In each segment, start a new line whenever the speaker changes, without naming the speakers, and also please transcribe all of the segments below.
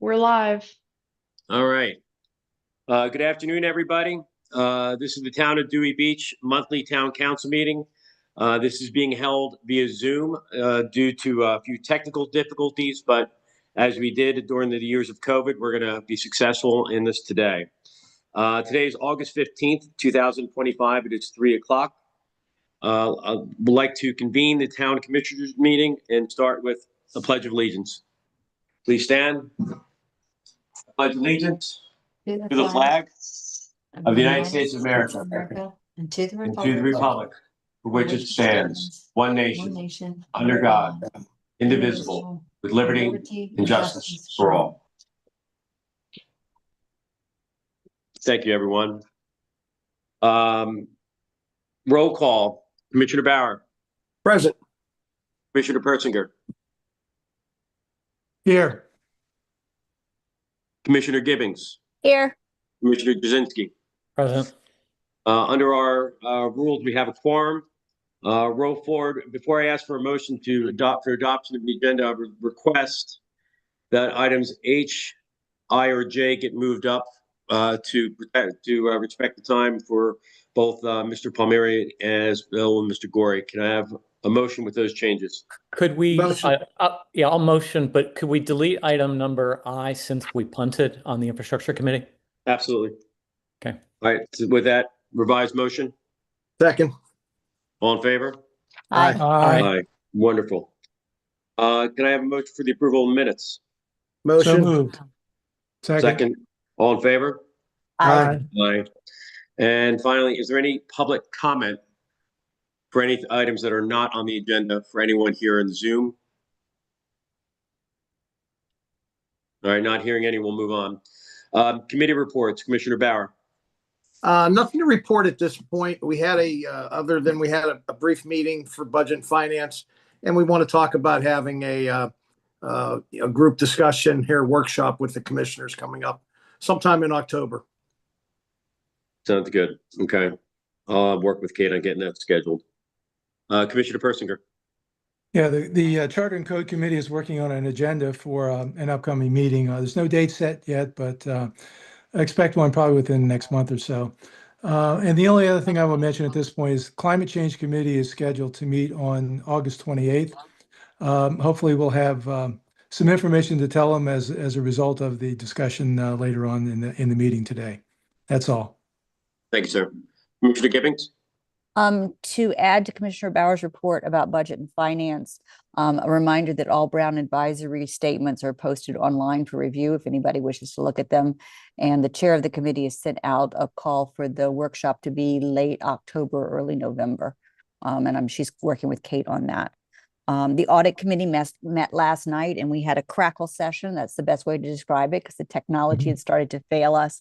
We're live.
All right. Good afternoon, everybody. This is the Town of Dewey Beach monthly town council meeting. This is being held via Zoom due to a few technical difficulties, but as we did during the years of COVID, we're going to be successful in this today. Today is August 15th, 2025. It is 3 o'clock. I would like to convene the town commissioners meeting and start with the Pledge of Allegiance. Please stand. Pledge allegiance to the flag of the United States of America
and to the
republic for which it stands, one nation, under God, indivisible, with liberty and justice for all. Thank you, everyone. Roll call. Commissioner Bauer.
Present.
Commissioner Persinger.
Here.
Commissioner Gibbons.
Here.
Commissioner Jasinski.
Present.
Under our rules, we have a quorum. Roll forward. Before I ask for a motion to adoption of the agenda, I would request that items H, I, or J get moved up to respect the time for both Mr. Palmieri as well and Mr. Gorey. Can I have a motion with those changes?
Could we,
Motion.
yeah, I'll motion, but could we delete item number I since we punted on the infrastructure committee?
Absolutely.
Okay.
All right. So with that revised motion,
Second.
all in favor?
Aye.
Aye.
Wonderful. Can I have a motion for the approval of minutes?
Motion.
So moved.
Second. All in favor?
Aye.
Aye. And finally, is there any public comment for any items that are not on the agenda for anyone here in Zoom? All right, not hearing any, we'll move on. Committee reports, Commissioner Bauer.
Nothing to report at this point. We had other than we had a brief meeting for budget and finance, and we want to talk about having a group discussion here, workshop with the commissioners coming up sometime in October.
Sounds good. Okay. I'll work with Kate on getting that scheduled. Commissioner Persinger.
Yeah, the Charter and Code Committee is working on an agenda for an upcoming meeting. There's no date set yet, but I expect one probably within the next month or so. And the only other thing I will mention at this point is Climate Change Committee is scheduled to meet on August 28th. Hopefully we'll have some information to tell them as a result of the discussion later on in the meeting today. That's all.
Thank you, sir. Commissioner Gibbons.
To add to Commissioner Bauer's report about budget and finance, a reminder that all Brown advisory statements are posted online for review if anybody wishes to look at them. And the chair of the committee has sent out a call for the workshop to be late October, early November. And she's working with Kate on that. The audit committee met last night and we had a crackle session. That's the best way to describe it because the technology had started to fail us.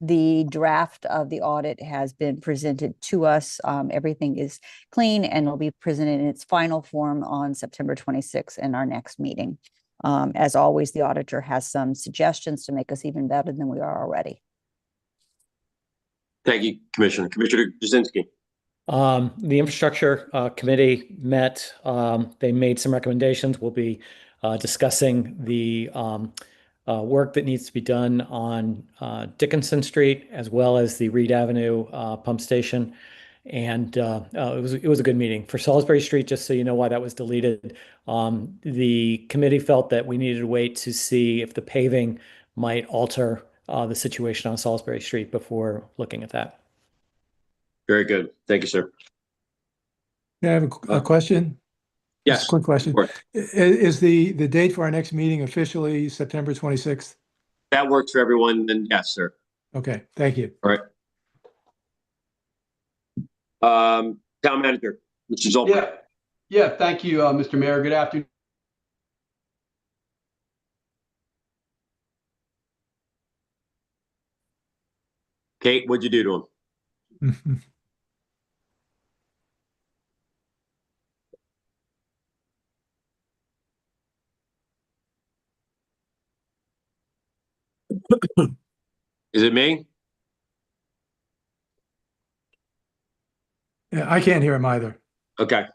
The draft of the audit has been presented to us. Everything is clean and will be presented in its final form on September 26th in our next meeting. As always, the auditor has some suggestions to make us even better than we are already.
Thank you, Commissioner. Commissioner Jasinski.
The infrastructure committee met. They made some recommendations. We'll be discussing the work that needs to be done on Dickinson Street, as well as the Reed Avenue pump station. And it was a good meeting. For Salisbury Street, just so you know why that was deleted, the committee felt that we needed to wait to see if the paving might alter the situation on Salisbury Street before looking at that.
Very good. Thank you, sir.
Can I have a question?
Yes.
Just a quick question. Is the date for our next meeting officially September 26th?
That works for everyone, then yes, sir.
Okay, thank you.
All right. Town manager, Mr. Zolper.
Yeah, thank you, Mr. Mayor. Good afternoon.
Kate, what'd you do to him? Is it me?
Yeah, I can't hear him either.
Okay.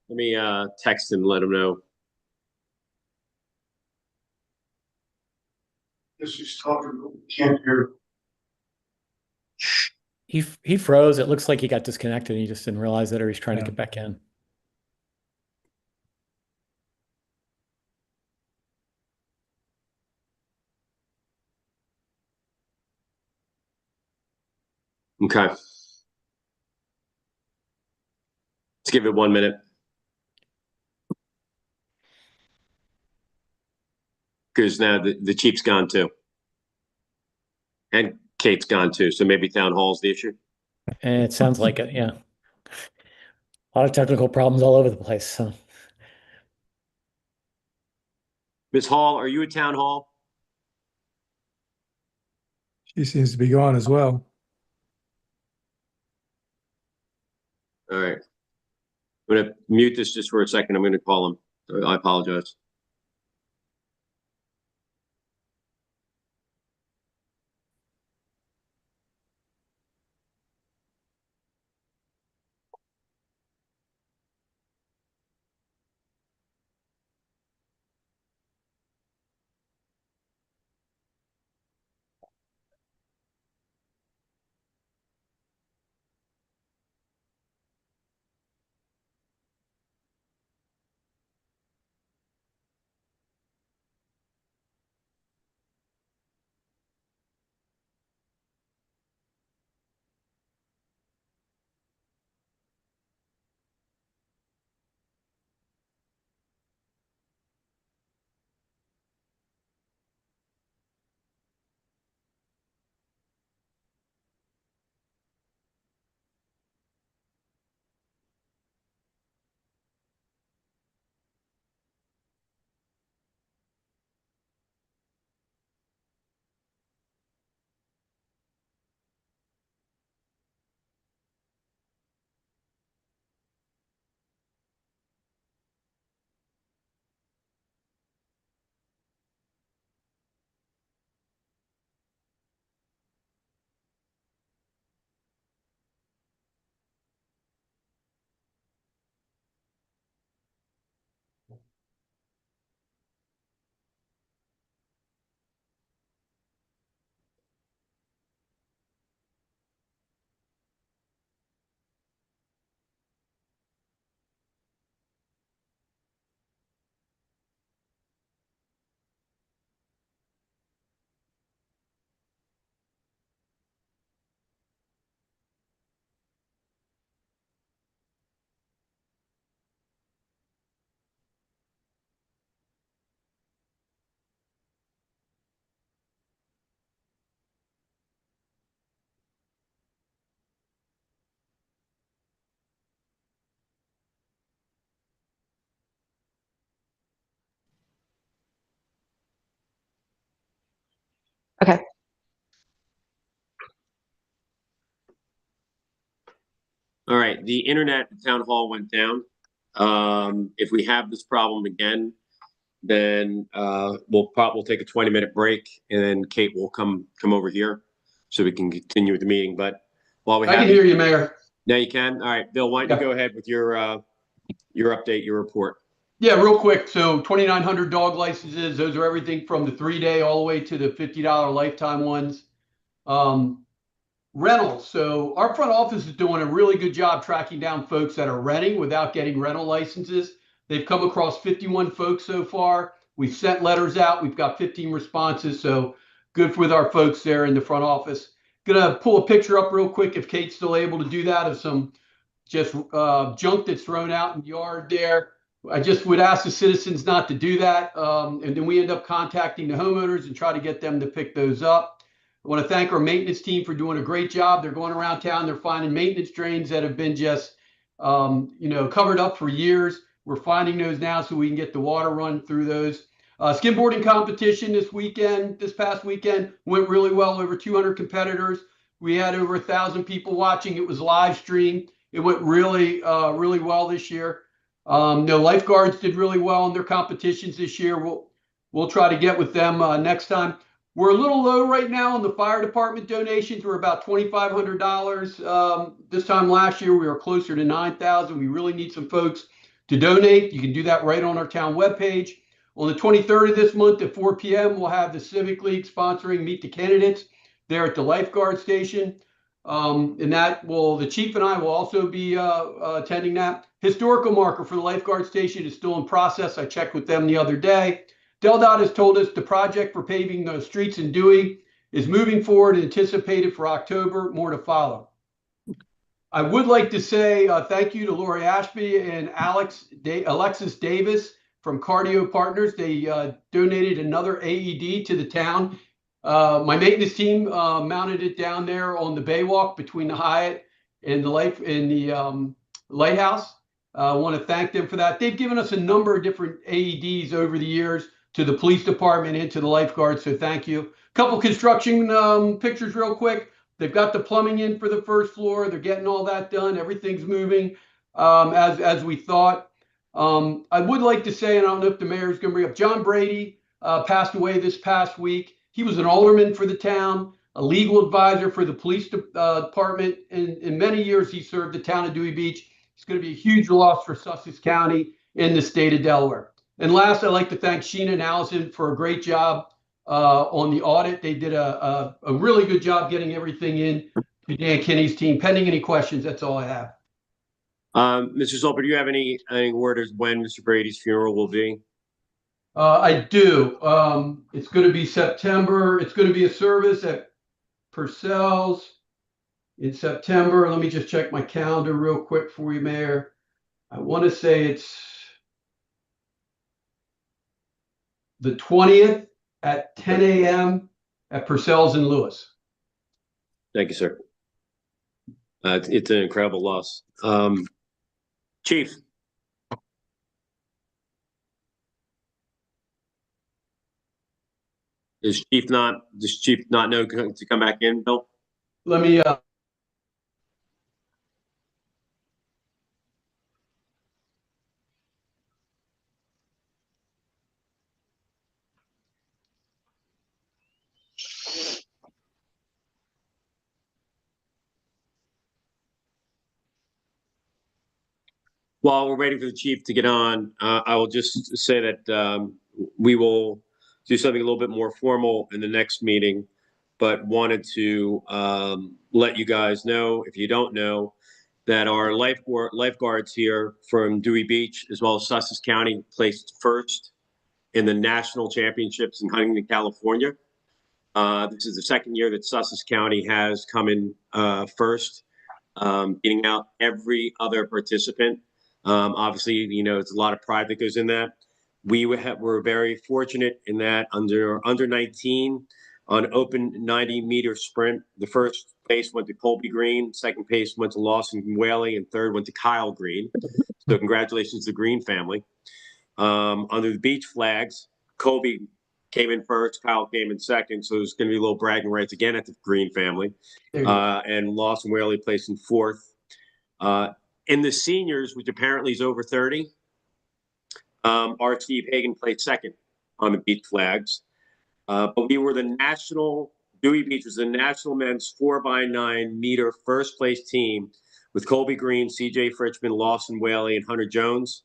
Let me text him, let him know.
This is talking, but we can't hear.
He froze. It looks like he got disconnected. He just didn't realize that, or he's trying to
Yeah.
get back in.
Okay. Let's give it 1 minute. Because now the chief's gone too. And Kate's gone too. So maybe town hall's the issue.
And it sounds like it, yeah. A lot of technical problems all over the place. So
Ms. Hall, are you at town hall?
She seems to be gone as well.
All right. I'm going to mute this just for a second. I'm going to call him. I apologize.
Okay.
All right. The internet at town hall went down. If we have this problem again, then we'll take a 20-minute break, and then Kate will come over here so we can continue with the meeting. But while we
I can hear you, Mayor.
now you can. All right, Bill, why don't you go ahead with your update, your report?
Yeah, real quick. So 2,900 dog licenses. Those are everything from the 3-day all the way to the $50 lifetime ones. Rentals. So our front office is doing a really good job tracking down folks that are renting without getting rental licenses. They've come across 51 folks so far. We've sent letters out. We've got 15 responses. So good with our folks there in the front office. Gonna pull a picture up real quick if Kate's still able to do that, of some just junk that's thrown out in the yard there. I just would ask the citizens not to do that. And then we end up contacting the homeowners and try to get them to pick those up. I want to thank our maintenance team for doing a great job. They're going around town. They're finding maintenance drains that have been just, covered up for years. We're finding those now so we can get the water run through those. Skimboarding competition this past weekend went really well. Over 200 competitors. We had over 1,000 people watching. It was live stream. It went really, really well this year. The lifeguards did really well in their competitions this year. We'll try to get with them next time. We're a little low right now on the fire department donations. We're about $2,500. This time last year, we were closer to $9,000. We really need some folks to donate. You can do that right on our town webpage. On the 23rd of this month at 4 p.m., we'll have the Civic League sponsoring Meet the Candidates there at the lifeguard station. And that will, the chief and I will also be attending that. Historical marker for the lifeguard station is still in process. I checked with them the other day. DelDOT has told us the project for paving the streets in Dewey is moving forward and anticipated for October, more to follow. I would like to say thank you to Lori Ashby and Alexis Davis from Cardio Partners. They donated another AED to the town. My maintenance team mounted it down there on the Baywalk between the Hyatt and the Lighthouse. I want to thank them for that. They've given us a number of different AEDs over the years to the police department and to the lifeguards, so thank you. Couple construction pictures real quick. They've got the plumbing in for the first floor. They're getting all that done. Everything's moving as we thought. I would like to say, and I don't know if the mayor's going to bring up, John Brady passed away this past week. He was an alderman for the town, a legal advisor for the police department. In many years, he served the town of Dewey Beach. It's going to be a huge loss for Sussex County in the state of Delaware. And last, I'd like to thank Sheena and Allison for a great job on the audit. They did a really good job getting everything in to Dan Kinney's team. Pending any questions, that's all I have.
Mr. Zolper, do you have any word as when Mr. Brady's funeral will be?
I do. It's going to be September. It's going to be a service at Purcell's in September. Let me just check my calendar real quick for you, Mayor. I want to say it's the 20th at 10 a.m. at Purcell's in Lewis.
Thank you, sir. It's an incredible loss. Chief. Does Chief not know to come back in, Bill?
Let me
While we're waiting for the chief to get on, I will just say that we will do something a little bit more formal in the next meeting, but wanted to let you guys know, if you don't know, that our lifeguards here from Dewey Beach, as well as Sussex County, placed first in the national championships in Huntington, California. This is the second year that Sussex County has come in first, beating out every other participant. Obviously, you know, it's a lot of pride that goes in that. We're very fortunate in that under 19 on open 90-meter sprint, the first place went to Colby Green, second place went to Lawson Whaley, and third went to Kyle Green. So congratulations to the Green family. Under the beach flags, Colby came in first, Kyle came in second, so there's going to be a little bragging rights again at the Green family. And Lawson Whaley placed in fourth. In the seniors, which apparently is over 30, our Steve Hagan played second on the beach flags. But we were the national, Dewey Beach was the national men's 4x9 meter first place team with Colby Green, CJ Fritchman, Lawson Whaley, and Hunter Jones.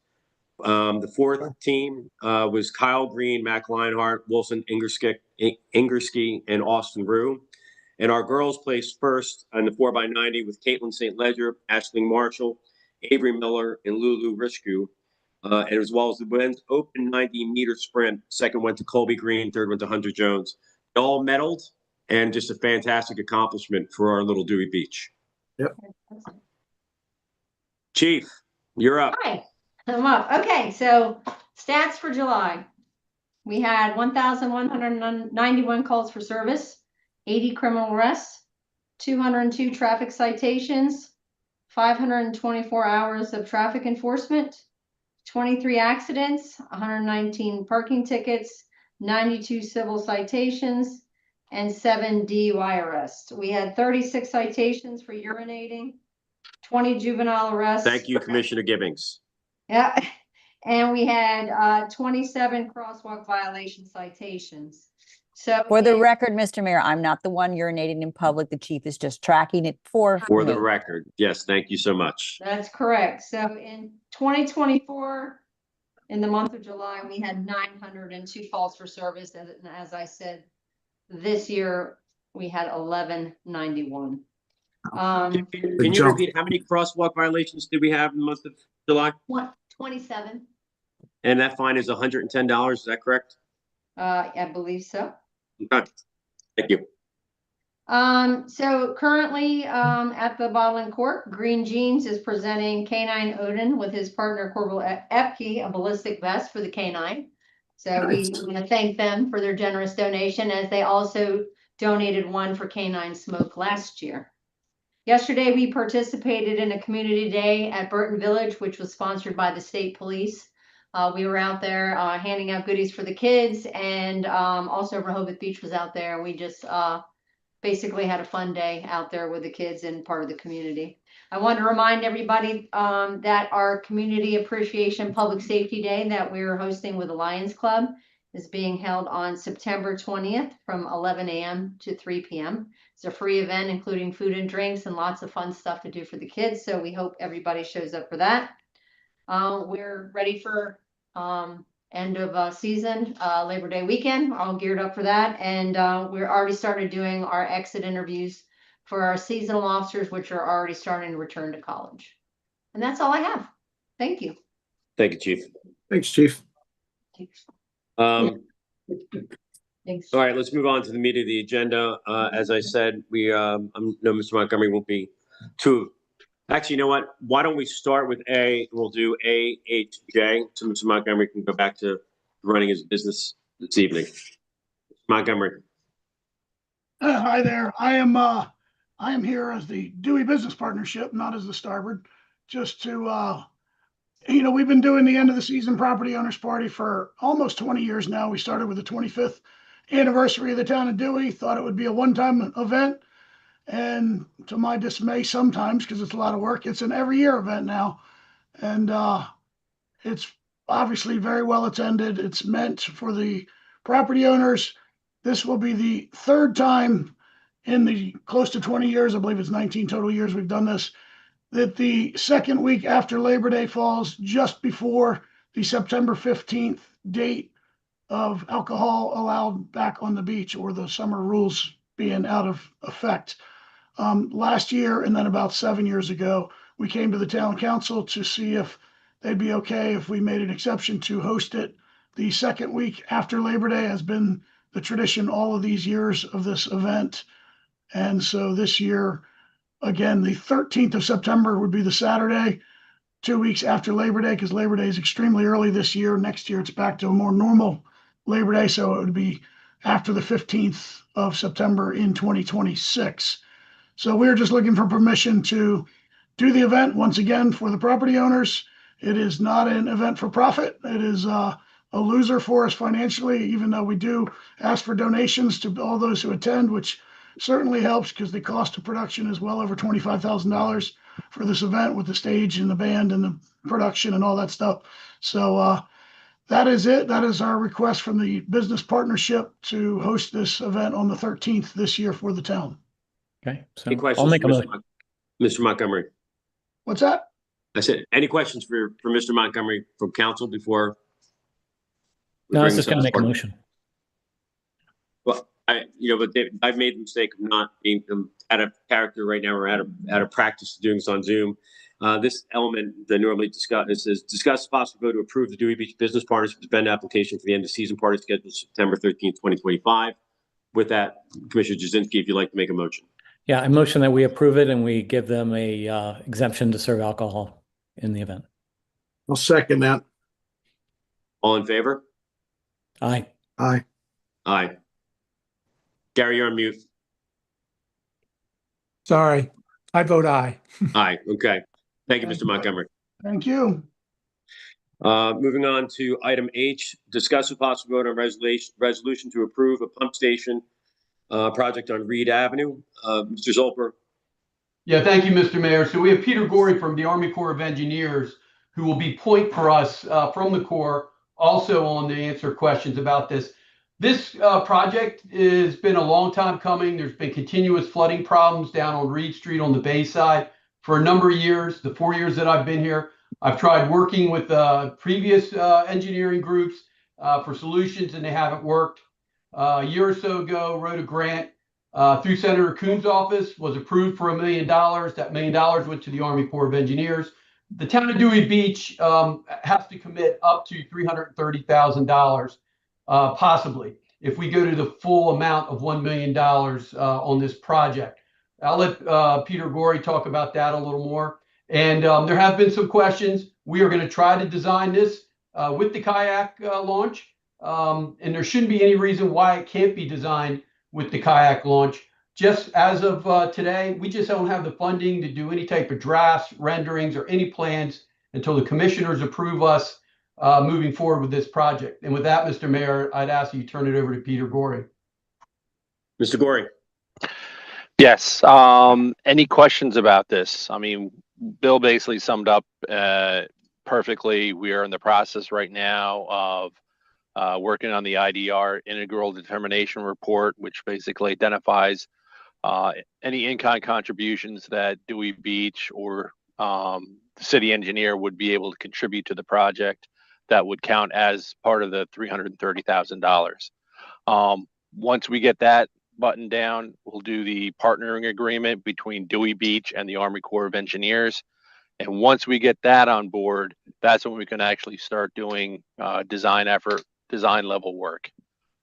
The fourth team was Kyle Green, Mac Leinhart, Wilson Ingersky, and Austin Rue. And our girls placed first on the 4x90 with Caitlin St. Ledger, Ashling Marshall, Avery Miller, and Lulu Rishku. And as well as the men's open 90-meter sprint. Second went to Colby Green, third went to Hunter Jones. They all medaled, and just a fantastic accomplishment for our little Dewey Beach.
Yep.
Chief, you're up.
Hi, I'm up. Okay, so stats for July. We had 1,191 calls for service, 80 criminal arrests, 202 traffic citations, 524 hours of traffic enforcement, 23 accidents, 119 parking tickets, 92 civil citations, and 7 DUI arrests. We had 36 citations for urinating, 20 juvenile arrests.
Thank you, Commissioner Gibbings.
Yeah, and we had 27 crosswalk violation citations. So
For the record, Mr. Mayor, I'm not the one urinating in public. The chief is just tracking it for
For the
me.
record, yes, thank you so much.
That's correct. So in 2024, In the month of July, we had 902 calls for service, and as I said, this year we had 1191.
Can
Big
you
jump.
repeat how many crosswalk violations did we have in the month of July?
27.
And that fine is $110, is that correct?
I believe so.
Okay, thank you.
So currently, at the Bottling Court, Green Jeans is presenting K9 Odin with his partner Corporal Epke, a ballistic vest for the K9. So we want to thank them for their generous donation, as they also donated one for K9 Smoke last year. Yesterday, we participated in a community day at Burton Village, which was sponsored by the state police. We were out there handing out goodies for the kids, and also Rehoboth Beach was out there. We just basically had a fun day out there with the kids and part of the community. I want to remind everybody that our Community Appreciation Public Safety Day that we're hosting with the Lions Club is being held on September 20th from 11 a.m. to 3 p.m. It's a free event, including food and drinks and lots of fun stuff to do for the kids. So we hope everybody shows up for that. We're ready for end of season, Labor Day weekend, all geared up for that. And we're already started doing our exit interviews for our seasonal officers, which are already starting to return to college. And that's all I have. Thank you.
Thank you, Chief.
Thanks, Chief.
All
Thanks.
right, let's move on to the meat of the agenda. As I said, we I know Mr. Montgomery won't be too. Actually, you know what? Why don't we start with A? We'll do A, H, J. So Mr. Montgomery can go back to running his business this evening. Montgomery.
Hi there. I am here as the Dewey Business Partnership, not as the Starboard, just to, we've been doing the end of the season property owners party for almost 20 years now. We started with the 25th anniversary of the town of Dewey, thought it would be a one-time event. And to my dismay, sometimes, because it's a lot of work, it's an every year event now. And it's obviously very well attended. It's meant for the property owners. This will be the third time in the close to 20 years, I believe it's 19 total years we've done this, that the second week after Labor Day falls just before the September 15th date of alcohol allowed back on the beach, or the summer rules being out of effect. Last year, and then about 7 years ago, we came to the town council to see if they'd be okay if we made an exception to host it. The second week after Labor Day has been the tradition all of these years of this event. And so this year, again, the 13th of September would be the Saturday, 2 weeks after Labor Day, because Labor Day is extremely early this year. Next year, it's back to a more normal Labor Day. So it would be after the 15th of September in 2026. So we're just looking for permission to do the event once again for the property owners. It is not an event for profit. It is a loser for us financially, even though we do ask for donations to all those who attend, which certainly helps because the cost of production is well over $25,000 for this event with the stage and the band and the production and all that stuff. So that is it. That is our request from the business partnership to host this event on the 13th this year for the town.
Okay, so
Any questions
I'll make
for
a motion.
Mr. Montgomery?
What's that?
I said, any questions for Mr. Montgomery from council before? we
No, I was
bring
just
this
going to
up
make a
for-
motion.
Well, but I've made the mistake of not being out of character right now, or out of practice doing this on Zoom. This element that normally says discuss possible vote to approve the Dewey Beach Business Partnership spend application for the end of season party scheduled September 13th, 2025. With that, Commissioner Jasinski, if you'd like to make a motion.
Yeah, I motion that we approve it and we give them a exemption to serve alcohol in the event.
I'll second that.
All in favor?
Aye.
Aye.
Aye. Gary, you're on mute.
Sorry, I vote aye.
Aye. Okay. Thank you, Mr. Montgomery.
Thank you.
Moving on to item H, discuss with possible vote on resolution to approve a pump station project on Reed Avenue. Mr. Zolper.
Yeah, thank you, Mr. Mayor. So we have Peter Gorey from the Army Corps of Engineers, who will be point for us from the Corps, also on to answer questions about this. This project has been a long time coming. There's been continuous flooding problems down on Reed Street on the Bay side for a number of years. The 4 years that I've been here, I've tried working with previous engineering groups for solutions, and they haven't worked. A year or so ago, wrote a grant through Senator Coons' office, was approved for $1 million. That $1 million went to the Army Corps of Engineers. The town of Dewey Beach has to commit up to $330,000, possibly, if we go to the full amount of $1 million on this project. I'll let Peter Gorey talk about that a little more. And there have been some questions. We are going to try to design this with the kayak launch. And there shouldn't be any reason why it can't be designed with the kayak launch. Just as of today, we just don't have the funding to do any type of drafts, renderings, or any plans until the commissioners approve us moving forward with this project. And with that, Mr. Mayor, I'd ask you to turn it over to Peter Gorey.
Mr. Gorey.
Yes. Any questions about this? I mean, Bill basically summed up perfectly. We are in the process right now of working on the IDR, Integral Determination Report, which basically identifies any in-kind contributions that Dewey Beach or the city engineer would be able to contribute to the project that would count as part of the $330,000. Once we get that buttoned down, we'll do the partnering agreement between Dewey Beach and the Army Corps of Engineers. And once we get that on board, that's when we can actually start doing design level work.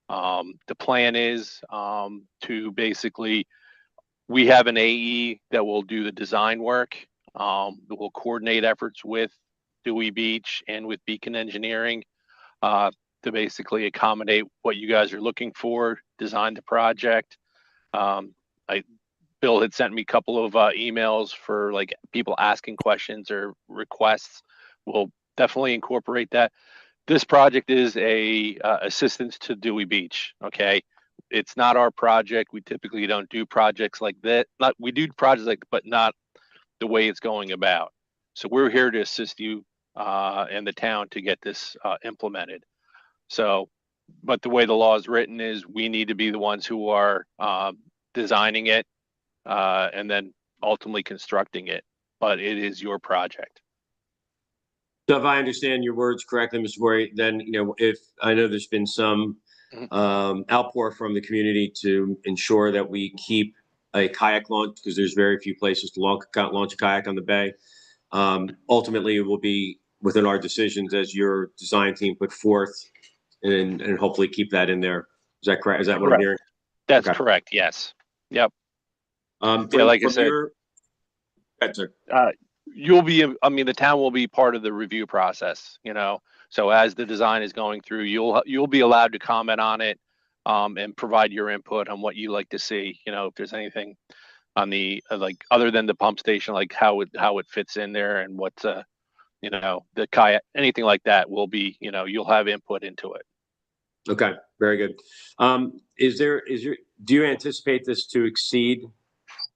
The plan is to basically, we have an AE that will do the design work, that will coordinate efforts with Dewey Beach and with Beacon Engineering to basically accommodate what you guys are looking for, design the project. Bill had sent me a couple of emails for like people asking questions or requests. We'll definitely incorporate that. This project is a assistance to Dewey Beach. Okay, it's not our project. We typically don't do projects like that. We do projects like, but not the way it's going about. So we're here to assist you and the town to get this implemented. So, but the way the law is written is we need to be the ones who are designing it and then ultimately constructing it. But it is your project.
So if I understand your words correctly, Mr. Gorey, then, if I know there's been some outpour from the community to ensure that we keep a kayak launch, because there's very few places to launch a kayak on the bay. Ultimately, it will be within our decisions as your design team put forth, and hopefully keep that in there. Is that correct? Is that what I'm hearing?
That's correct. Yes. Yep.
Like I said,
you'll be, I mean, the town will be part of the review process, so as the design is going through, you'll be allowed to comment on it and provide your input on what you like to see, if there's anything on the like other than the pump station, like how it fits in there and what the kayak, anything like that will be, you'll have input into it.
Okay, very good. Do you anticipate this to exceed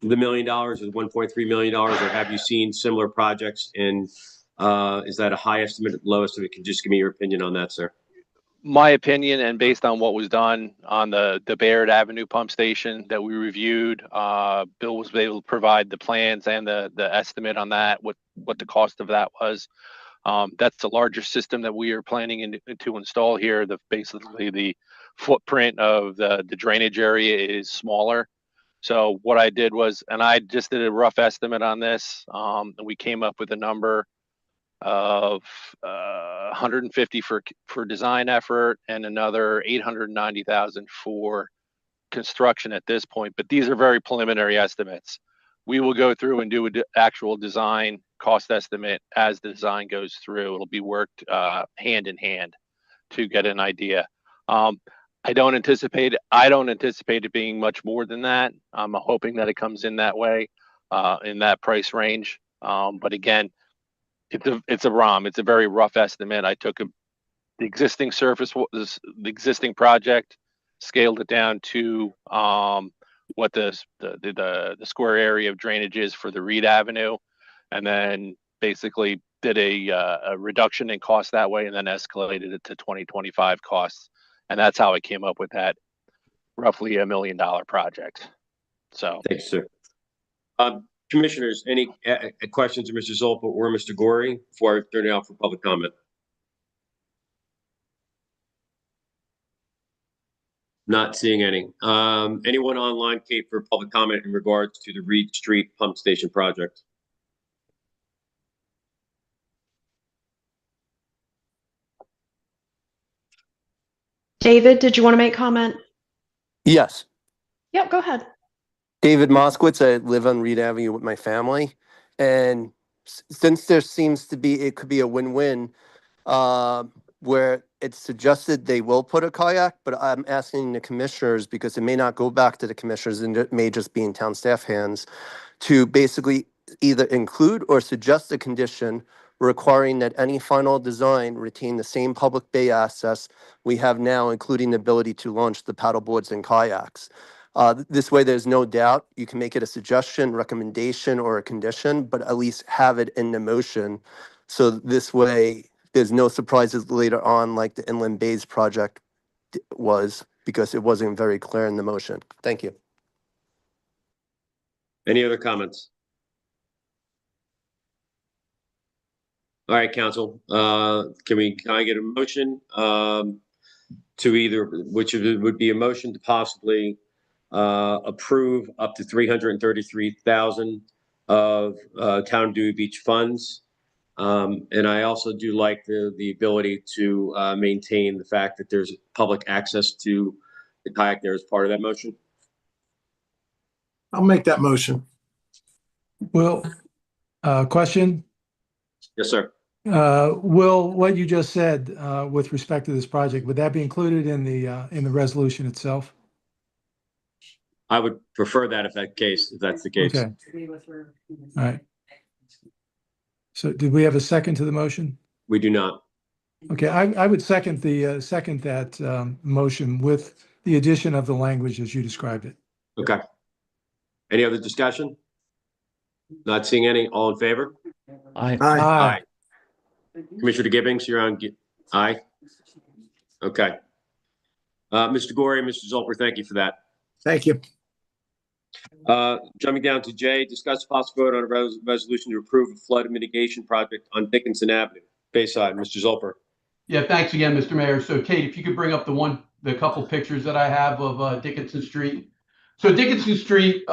the $1 million or $1.3 million, or have you seen similar projects? And is that a high estimate, low estimate? Can you just give me your opinion on that, sir?
My opinion, and based on what was done on the Baird Avenue pump station that we reviewed, Bill was able to provide the plans and the estimate on that, what the cost of that was. That's the larger system that we are planning to install here. Basically the footprint of the drainage area is smaller. So what I did was, and I just did a rough estimate on this, and we came up with a number of 150 for design effort and another 890,000 for construction at this point. But these are very preliminary estimates. We will go through and do an actual design cost estimate as the design goes through. It'll be worked hand in hand to get an idea. I don't anticipate it being much more than that. I'm hoping that it comes in that way, in that price range. But again, it's a ROM. It's a very rough estimate. I took the existing surface, the existing project, scaled it down to what the square area of drainage is for the Reed Avenue, and then basically did a reduction in cost that way, and then escalated it to 2025 costs. And that's how I came up with that roughly $1 million project. So
thanks, sir. Commissioners, any questions of Mr. Zolper or Mr. Gorey before I turn it out for public comment? Not seeing any. Anyone online, Kate, for public comment in regards to the Reed Street Pump Station project?
David, did you want to make comment?
Yes.
Yep, go ahead.
David Moskowitz. I live on Reed Avenue with my family. And since there seems to be, it could be a win-win, where it's suggested they will put a kayak, but I'm asking the commissioners, because it may not go back to the commissioners and it may just be in town staff hands, to basically either include or suggest a condition requiring that any final design retain the same public bay access we have now, including the ability to launch the paddle boards and kayaks. This way, there's no doubt you can make it a suggestion, recommendation, or a condition, but at least have it in the motion. So this way, there's no surprises later on, like the Inland Bays project was, because it wasn't very clear in the motion. Thank you.
Any other comments? All right, council, can I get a motion to either, which of it would be a motion to possibly approve up to 333,000 of Town of Dewey Beach funds? And I also do like the ability to maintain the fact that there's public access to the kayak there as part of that motion.
I'll make that motion.
Will, question?
Yes, sir.
Will, what you just said with respect to this project, would that be included in the resolution itself?
I would prefer that if that's the case.
Okay. All right. So did we have a second to the motion?
We do not.
Okay, I would second that motion with the addition of the language as you described it.
Okay. Any other discussion? Not seeing any. All in favor?
Aye.
Aye.
Commissioner Gibbings, you're on. Aye. Okay. Mr. Gorey, Mr. Zolper, thank you for that.
Thank you.
Jumping down to J, discuss possible vote on a resolution to approve a flood mitigation project on Dickinson Avenue, Bayside. Mr. Zolper.
Yeah, thanks again, Mr. Mayor. So Kate, if you could bring up the couple pictures that I have of Dickinson Street. So Dickinson Street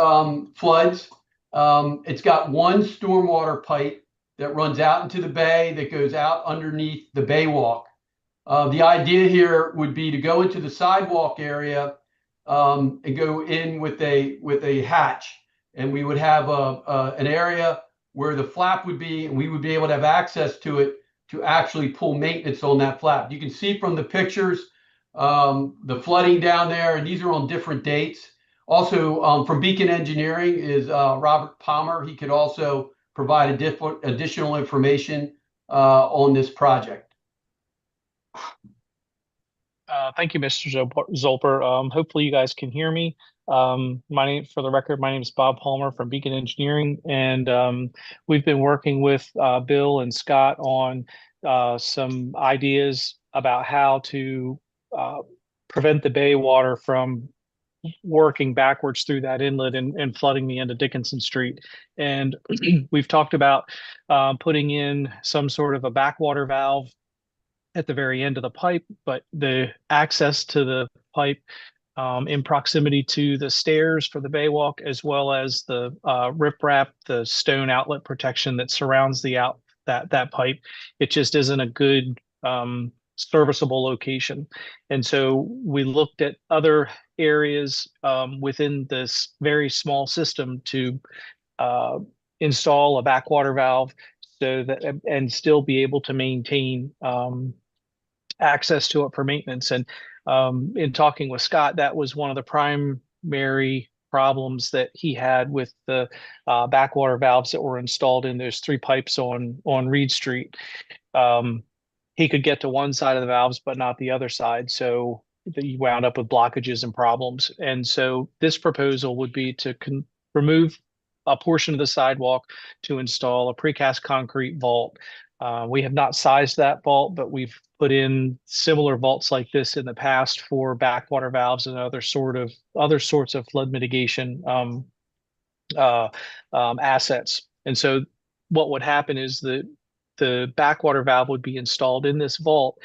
floods. It's got one stormwater pipe that runs out into the bay that goes out underneath the bay walk. The idea here would be to go into the sidewalk area and go in with a hatch, and we would have an area where the flap would be, and we would be able to have access to it to actually pull maintenance on that flap. You can see from the pictures the flooding down there, and these are on different dates. Also, from Beacon Engineering is Robert Palmer. He could also provide additional information on this project.
Thank you, Mr. Zolper. Hopefully you guys can hear me. For the record, my name is Bob Palmer from Beacon Engineering, and we've been working with Bill and Scott on some ideas about how to prevent the bay water from working backwards through that inlet and flooding the end of Dickinson Street. And we've talked about putting in some sort of a backwater valve at the very end of the pipe, but the access to the pipe in proximity to the stairs for the baywalk, as well as the riprap, the stone outlet protection that surrounds that pipe. It just isn't a good serviceable location. And so we looked at other areas within this very small system to install a backwater valve so that and still be able to maintain access to it for maintenance. And in talking with Scott, that was one of the primary problems that he had with the backwater valves that were installed in those three pipes on Reed Street. He could get to one side of the valves, but not the other side. So he wound up with blockages and problems. And so this proposal would be to remove a portion of the sidewalk to install a precast concrete vault. We have not sized that vault, but we've put in similar vaults like this in the past for backwater valves and other sorts of flood mitigation assets. And so what would happen is the backwater valve would be installed in this vault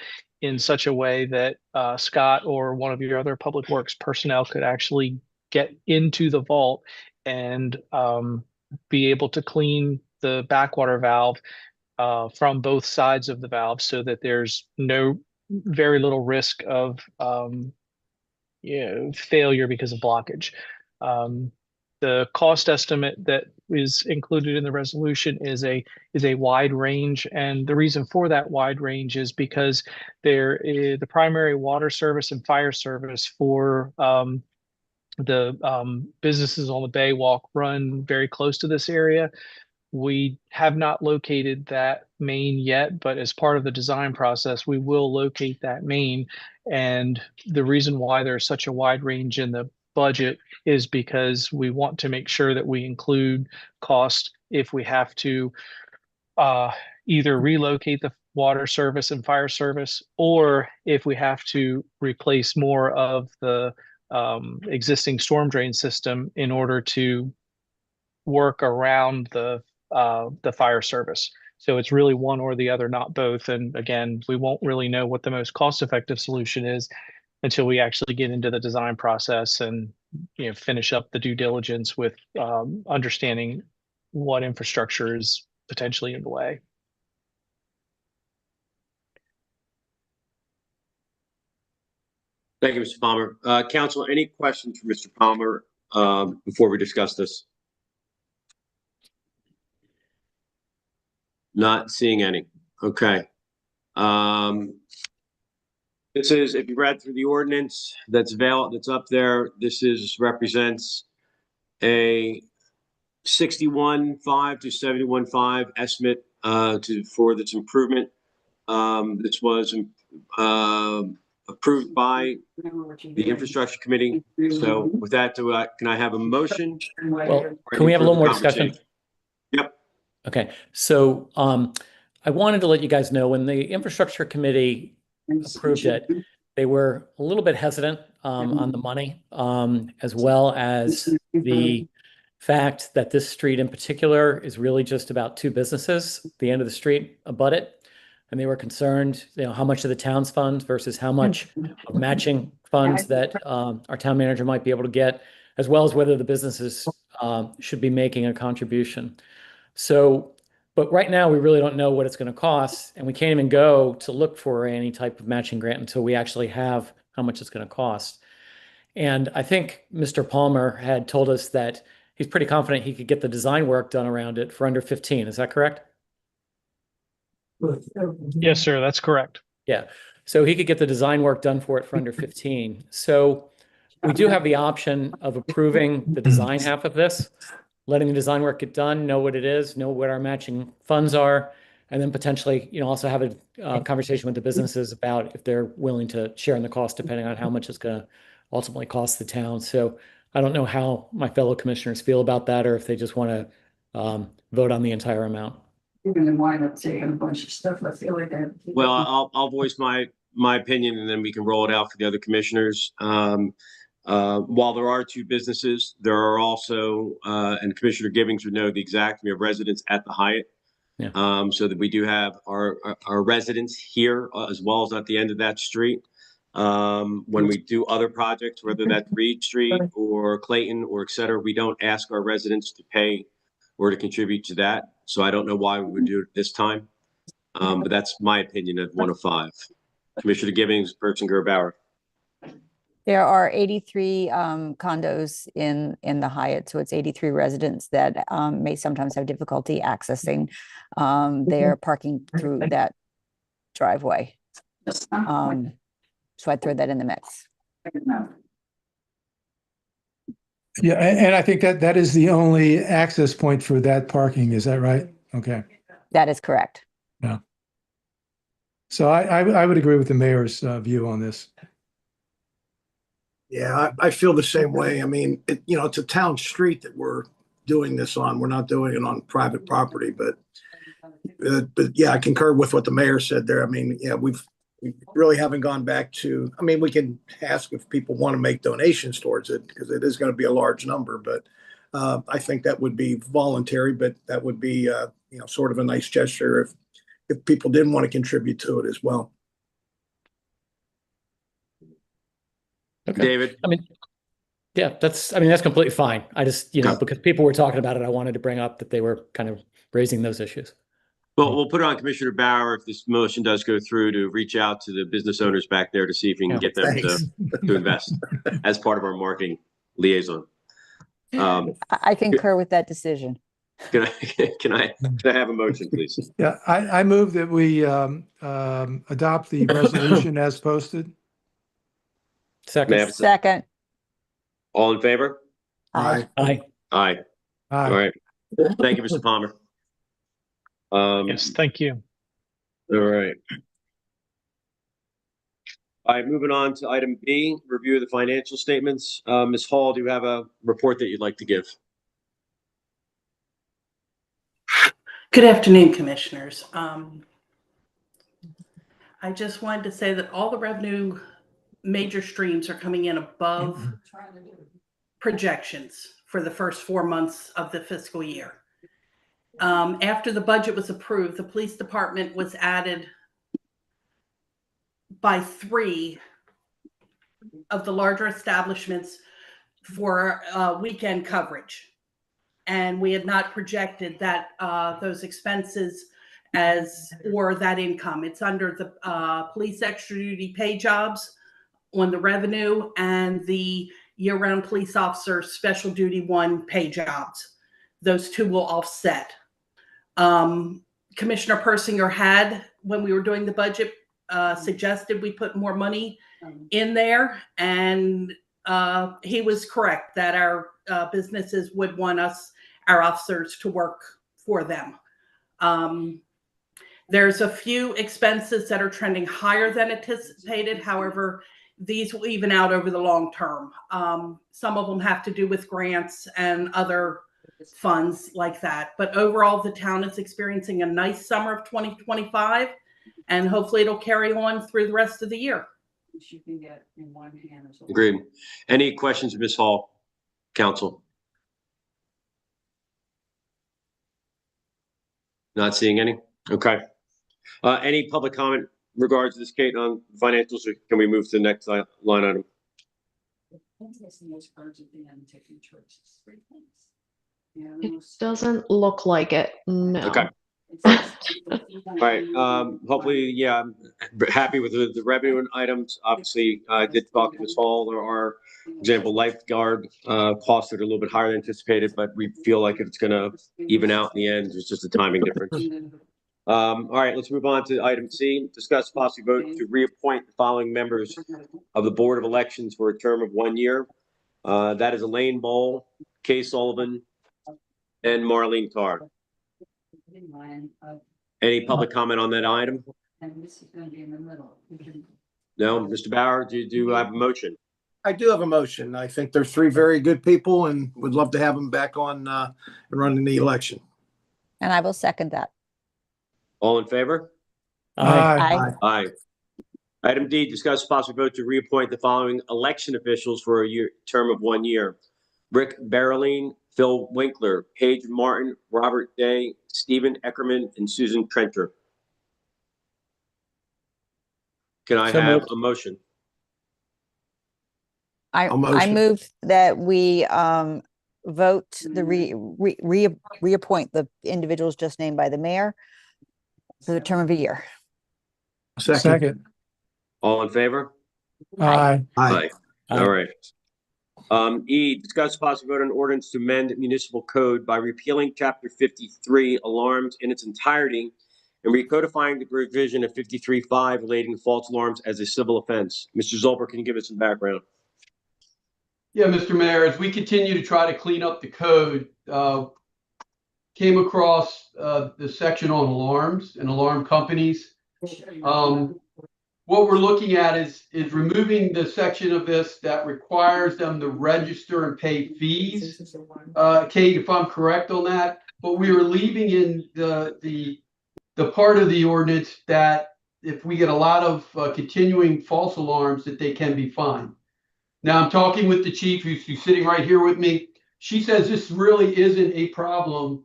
in such a way that Scott or one of your other public works personnel could actually get into the vault and be able to clean the backwater valve from both sides of the valve, so that there's very little risk of failure because of blockage. The cost estimate that is included in the resolution is a wide range, and the reason for that wide range is because the primary water service and fire service for the businesses on the Bay Walk run very close to this area. We have not located that main yet, but as part of the design process, we will locate that main. And the reason why there's such a wide range in the budget is because we want to make sure that we include cost if we have to either relocate the water service and fire service, or if we have to replace more of the existing storm drain system in order to work around the fire service. So it's really one or the other, not both. And again, we won't really know what the most cost-effective solution is until we actually get into the design process and finish up the due diligence with understanding what infrastructure is potentially in the way.
Thank you, Mr. Palmer. Council, any questions for Mr. Palmer before we discuss this? Not seeing any. Okay. This is, if you read through the ordinance that's up there, this represents a 61.5 to 71.5 estimate for this improvement. This was approved by the infrastructure committee. So with that, can I have a motion?
Well, can we have a little more discussion?
Yep.
Okay. So I wanted to let you guys know when the infrastructure committee approved it, they were a little bit hesitant on the money, as well as the fact that this street in particular is really just about two businesses, the end of the street abut it. And they were concerned, how much of the town's funds versus how much of matching funds that our town manager might be able to get, as well as whether the businesses should be making a contribution. So, but right now we really don't know what it's going to cost, and we can't even go to look for any type of matching grant until we actually have how much it's going to cost. And I think Mr. Palmer had told us that he's pretty confident he could get the design work done around it for under 15. Is that correct?
Yes, sir. That's correct.
Yeah. So he could get the design work done for it for under 15. So we do have the option of approving the design half of this, letting the design work get done, know what it is, know what our matching funds are, and then potentially, also have a conversation with the businesses about if they're willing to share in the cost, depending on how much it's going to ultimately cost the town. So I don't know how my fellow commissioners feel about that, or if they just want to vote on the entire amount.
You're going to wind up taking a bunch of stuff. I feel like that.
Well, I'll voice my opinion, and then we can roll it out for the other commissioners. While there are two businesses, there are also, and Commissioner Gibbings would know the exact, we have residents at the Hyatt.
Yeah.
So that we do have our residents here as well as at the end of that street. When we do other projects, whether that's Reed Street or Clayton or et cetera, we don't ask our residents to pay or to contribute to that. So I don't know why we would do it this time. But that's my opinion at 105. Commissioner Gibbings, Persinger, Bauer.
There are 83 condos in the Hyatt, so it's 83 residents that may sometimes have difficulty accessing their parking through that driveway. So I'd throw that in the mix.
Yeah, and I think that is the only access point for that parking. Is that right? Okay.
That is correct.
Yeah. So I would agree with the mayor's view on this.
Yeah, I feel the same way. I mean, it's a town street that we're doing this on. We're not doing it on private property, but yeah, I concur with what the mayor said there. I mean, yeah, we really haven't gone back to, we can ask if people want to make donations towards it because it is going to be a large number, but I think that would be voluntary, but that would be, sort of a nice gesture if people didn't want to contribute to it as well.
Okay.
David?
I mean, yeah, that's completely fine. I just, because people were talking about it, I wanted to bring up that they were kind of raising those issues.
Well, we'll put it on Commissioner Bauer if this motion does go through to reach out to the business owners back there to see if we can get them to invest as part of our marketing liaison.
I concur with that decision.
Can I have a motion, please?
Yeah, I move that we adopt the resolution as posted.
Second.
Second.
All in favor?
Aye.
Aye.
Aye. All right. Thank you, Mr. Palmer.
Yes, thank you.
All right. All right, moving on to item B, review of the financial statements. Ms. Hall, do you have a report that you'd like to give?
Good afternoon, Commissioners. I just wanted to say that all the revenue major streams are coming in above projections for the first 4 months of the fiscal year. After the budget was approved, the police department was added by 3 of the larger establishments for weekend coverage. And we had not projected that those expenses or that income. It's under the police extra duty pay jobs on the revenue and the year-round police officer special duty 1 pay jobs. Those 2 will offset. Commissioner Persinger had, when we were doing the budget, suggested we put more money in there, and he was correct that our businesses would want our officers to work for them. There's a few expenses that are trending higher than anticipated. However, these will even out over the long term. Some of them have to do with grants and other funds like that. But overall, the town is experiencing a nice summer of 2025, and hopefully it'll carry on through the rest of the year.
Agreed. Any questions, Ms. Hall? Council? Not seeing any? Okay. Any public comment in regards to this, Kate, on financials, or can we move to the next line item?
It doesn't look like it. No.
Okay. All right. Hopefully, yeah, I'm happy with the revenue items. Obviously, I did talk to Ms. Hall. There are, for example, lifeguard costs that are a little bit higher than anticipated, but we feel like it's going to even out in the end. It's just a timing difference. All right, let's move on to item C. Discuss possibly vote to reappoint the following members of the Board of Elections for a term of 1 year. That is Elaine Bowl, Kay Sullivan, and Marlene Tarr. Any public comment on that item? No, Mr. Bauer, do you have a motion?
I do have a motion. I think they're 3 very good people and would love to have them back on and running the election.
And I will second that.
All in favor?
Aye.
Aye. Item D, discuss possible vote to reappoint the following election officials for a term of 1 year. Rick Berline, Phil Winkler, Paige Martin, Robert Day, Stephen Eckerman, and Susan Trenter. Can I have a motion?
I move that we vote the reappoint the individuals just named by the mayor for the term of a year.
Second.
All in favor?
Aye.
Aye. All right. E, discuss possible vote on ordinance to amend municipal code by repealing chapter 53 alarms in its entirety and recodifying the provision of 53.5 relating to false alarms as a civil offense. Mr. Zolper, can you give us some background?
Yeah, Mr. Mayor, as we continue to try to clean up the code, came across the section on alarms and alarm companies. What we're looking at is removing the section of this that requires them to register and pay fees. Kate, if I'm correct on that, but we were leaving in the part of the ordinance that if we get a lot of continuing false alarms, that they can be fined. Now I'm talking with the chief, who's sitting right here with me. she says this really isn't a problem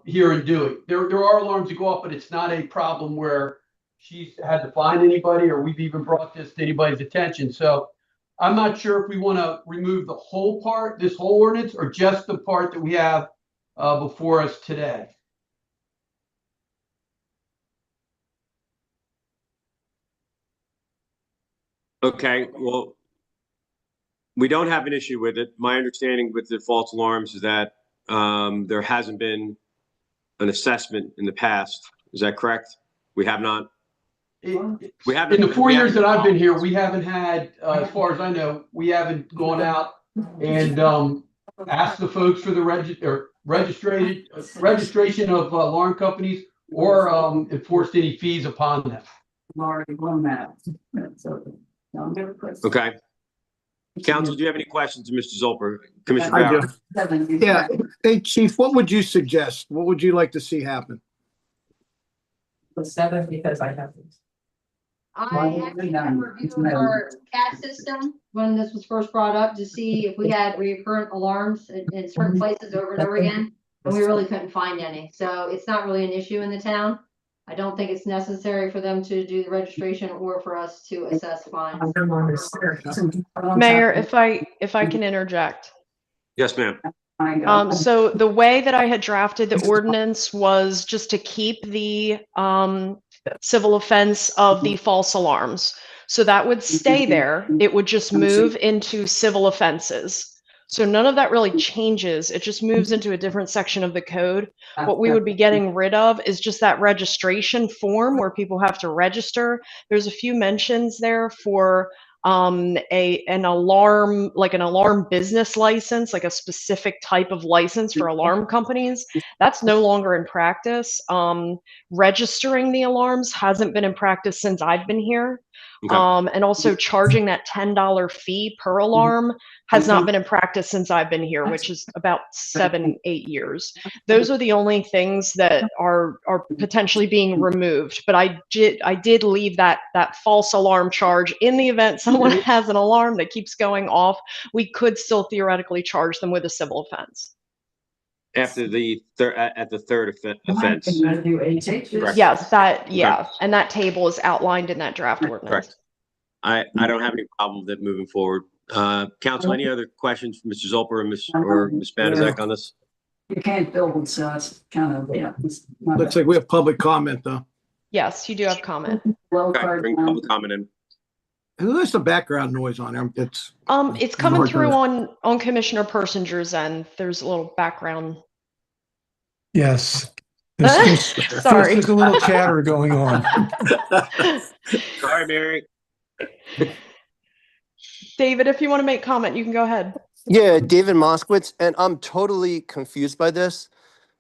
here in Dewey. There are alarms that go off, but it's not a problem where she's had to find anybody or we've even brought this to anybody's attention. So I'm not sure if we want to remove the whole part, this whole ordinance, or just the part that we have before us today.
Okay, well, we don't have an issue with it. My understanding with the false alarms is that there hasn't been an assessment in the past. Is that correct? We have not. We haven't.
In the 4 years that I've been here, we haven't had, as far as I know, we haven't gone out and asked the folks for the registration of alarm companies or enforced any fees upon them.
Already won that.
Okay. Council, do you have any questions, Mr. Zolper? Commissioner
I
Bauer?
do. Yeah. Hey, Chief, what would you suggest? What would you like to see happen?
The 7 because I have these.
I actually have reviewed our CAD system when this was first brought up to see if we had recurrent alarms in certain places over and over again. And we really couldn't find any. So it's not really an issue in the town. I don't think it's necessary for them to do the registration or for us to assess fines.
Mayor, if I can interject.
Yes, ma'am.
So the way that I had drafted the ordinance was just to keep the civil offense of the false alarms. So that would stay there. It would just move into civil offenses. So none of that really changes. It just moves into a different section of the code. What we would be getting rid of is just that registration form where people have to register. There's a few mentions there for an alarm, like an alarm business license, like a specific type of license for alarm companies. That's no longer in practice. Registering the alarms hasn't been in practice since I've been here.
Okay.
And also charging that $10 fee per alarm has not been in practice since I've been here, which is about 7-8 years. Those are the only things that are potentially being removed. But I did leave that false alarm charge in the event someone has an alarm that keeps going off. We could still theoretically charge them with a civil offense.
After the third offense.
Yes, and that table is outlined in that draft ordinance.
Correct. I don't have any problem with it moving forward. Council, any other questions for Mr. Zolper or Ms. Banaszak on this?
You can't build, so it's kind of, yeah.
Looks like we have public comment though.
Yes, you do have comment.
Okay, bring public comment in.
Who has the background noise on there?
It's coming through on Commissioner Persinger's end. There's a little background.
Yes.
Sorry.
There's a little chatter going on.
Sorry, Mary.
David, if you want to make comment, you can go ahead.
Yeah, David Moskowitz, and I'm totally confused by this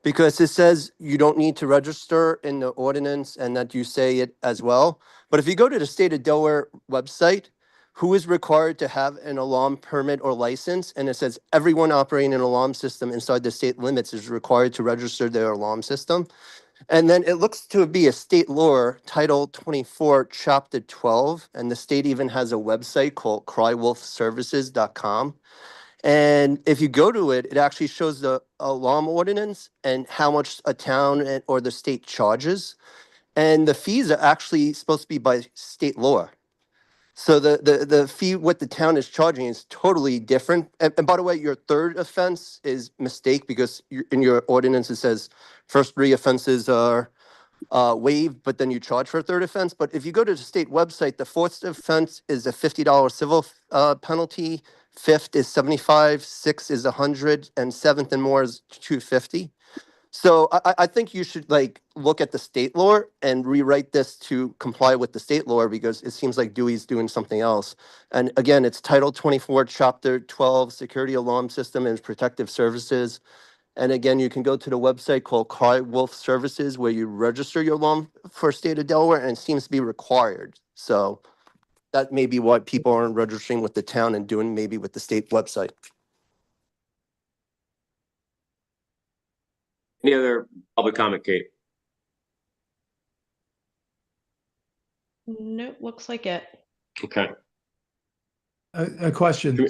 because it says you don't need to register in the ordinance and that you say it as well. But if you go to the state of Delaware website, who is required to have an alarm permit or license? And it says everyone operating an alarm system inside the state limits is required to register their alarm system. And then it looks to be a state law, Title 24, Chapter 12. And the state even has a website called crywolfservices.com. And if you go to it, it actually shows the alarm ordinance and how much a town or the state charges. And the fees are actually supposed to be by state law. So the fee, what the town is charging is totally different. And by the way, your third offense is mistake because in your ordinance, it says first 3 offenses are waived, but then you charge for a third offense. But if you go to the state website, the 4th offense is a $50 civil penalty. 5th is 75, 6th is 100, and 7th and more is 250. So I think you should look at the state law and rewrite this to comply with the state law because it seems like Dewey's doing something else. And again, it's Title 24, Chapter 12, Security Alarm System and Protective Services. And again, you can go to the website called Cry Wolf Services where you register your alarm for state of Delaware and it seems to be required. So that may be why people aren't registering with the town and doing maybe with the state website.
Any other public comment, Kate?
Nope, looks like it.
Okay.
A question.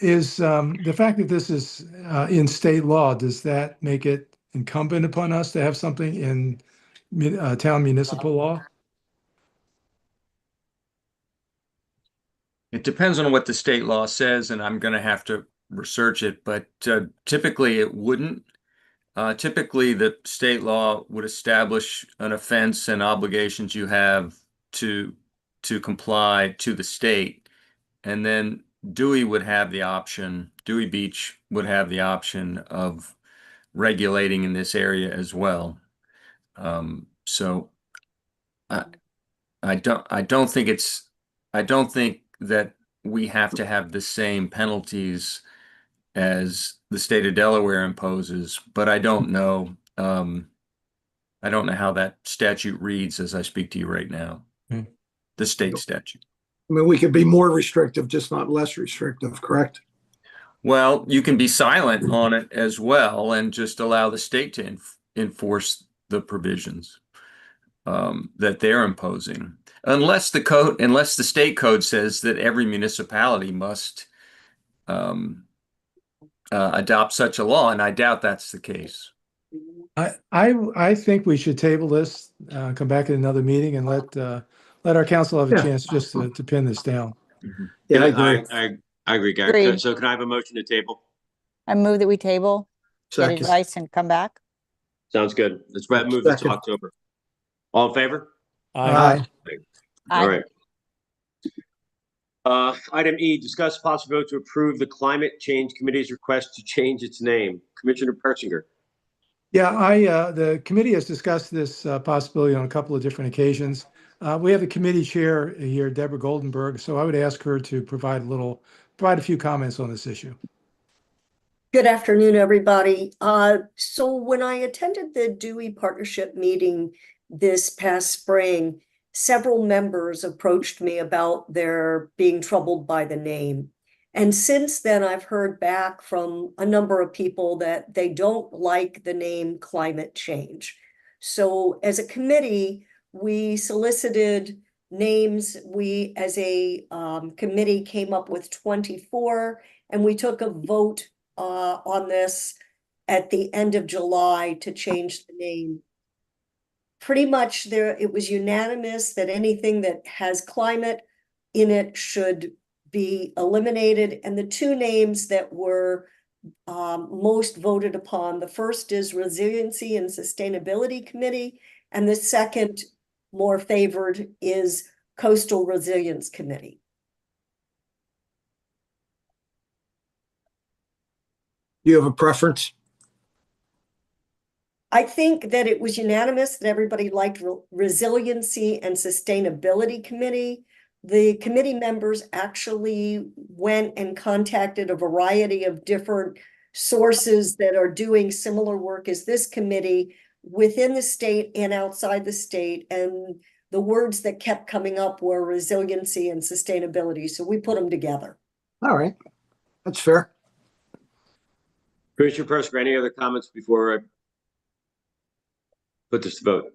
Is the fact that this is in state law, does that make it incumbent upon us to have something in town municipal law?
It depends on what the state law says, and I'm going to have to research it, but typically it wouldn't. Typically, the state law would establish an offense and obligations you have to comply to the state, and then Dewey would have the option, Dewey Beach would have the option of regulating in this area as well. So I don't think that we have to have the same penalties as the state of Delaware imposes, but I don't know. I don't know how that statute reads as I speak to you right now. The state statute.
I mean, we could be more restrictive, just not less restrictive, correct?
Well, you can be silent on it as well and just allow the state to enforce the provisions that they're imposing. Unless the state code says that every municipality must adopt such a law, and I doubt that's the case.
I think we should table this, come back at another meeting, and let our council have a chance just to pin this down.
Yeah, I agree.
I agree, Gary.
Agreed.
So can I have a motion to table?
I move that we table, get
Second.
advice and come back.
Sounds good. Let's move this to
Second.
October. All in favor?
Aye.
All
Aye.
right. Item E, discuss possible vote to approve the Climate Change Committee's request to change its name. Commissioner Persinger.
Yeah, the committee has discussed this possibility on a couple of different occasions. We have the committee chair here, Deborah Goldenberg, so I would ask her to provide a few comments on this issue.
Good afternoon, everybody. So when I attended the Dewey Partnership meeting this past spring, several members approached me about their being troubled by the name. And since then, I've heard back from a number of people that they don't like the name climate change. So as a committee, we solicited names. We, as a committee, came up with 24, and we took a vote on this at the end of July to change the name. Pretty much it was unanimous that anything that has climate in it should be eliminated. And the two names that were most voted upon, the first is Resiliency and Sustainability Committee, and the second, more favored, is Coastal Resilience Committee.
Do you have a preference?
I think that it was unanimous that everybody liked Resiliency and Sustainability Committee. The committee members actually went and contacted a variety of different sources that are doing similar work as this committee within the state and outside the state. And the words that kept coming up were resiliency and sustainability. So we put them together.
All right. That's fair.
Commissioner Persinger, any other comments before I put this to vote?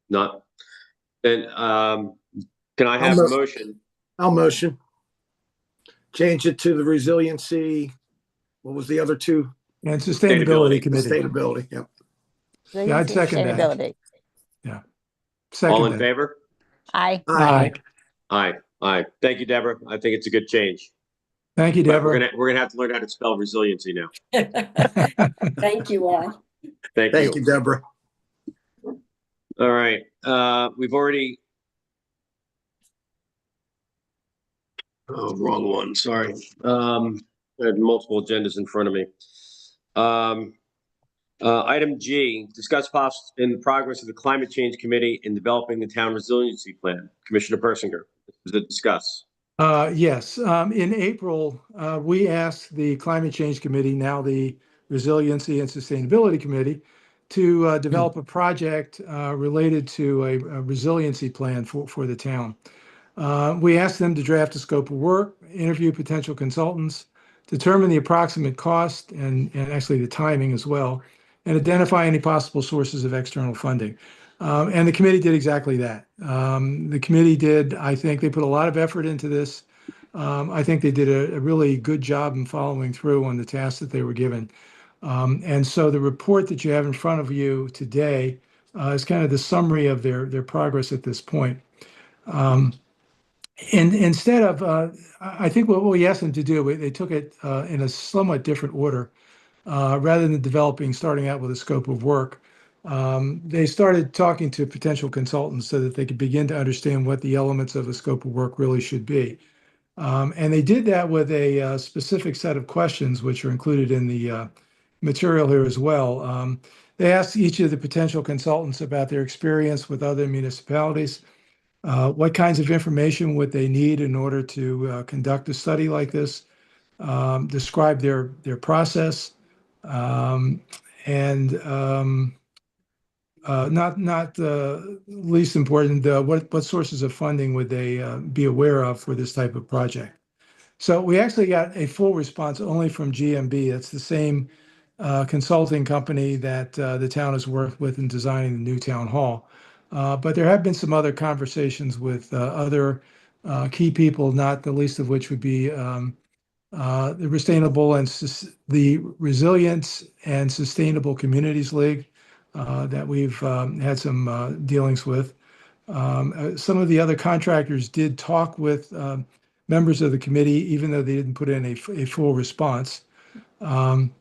Not. Then can I have a motion?
I'll motion. Change it to the Resiliency. What was the other two?
And Sustainability Committee.
Sustainability, yep.
Yeah, I'd second that.
Sustainability.
Yeah.
All in
that.
favor?
Aye.
Aye.
Aye. Aye. Thank you, Deborah. I think it's a good change.
Thank you,
But
Deborah.
we're gonna have to learn how to spell resiliency now.
Thank you all.
Thank
Thank you, Deborah.
All right. We've already. Oh, wrong one. Sorry. I had multiple agendas in front of me. Item G, discuss in the progress of the Climate Change Committee in developing the town resiliency plan. Commissioner Persinger, is it discuss?
Yes. In April, we asked the Climate Change Committee, now the Resiliency and Sustainability Committee, to develop a project related to a resiliency plan for the town. We asked them to draft a scope of work, interview potential consultants, determine the approximate cost and actually the timing as well, and identify any possible sources of external funding. And the committee did exactly that. The committee did, I think they put a lot of effort into this. I think they did a really good job in following through on the tasks that they were given. And so the report that you have in front of you today is kind of the summary of their progress at this point. And instead of, I think what we asked them to do, they took it in a somewhat different order. Rather than starting out with a scope of work, they started talking to potential consultants so that they could begin to understand what the elements of a scope of work really should be. And they did that with a specific set of questions, which are included in the material here as well. They asked each of the potential consultants about their experience with other municipalities. What kinds of information would they need in order to conduct a study like this? Describe their process, and not least important, what sources of funding would they be aware of for this type of project? So we actually got a full response only from GMB. That's the same consulting company that the town has worked with in designing the new town hall. But there have been some other conversations with other key people, not the least of which would be the Resilience and Sustainable Communities League that we've had some dealings with. Some of the other contractors did talk with members of the committee, even though they didn't put in a full response. And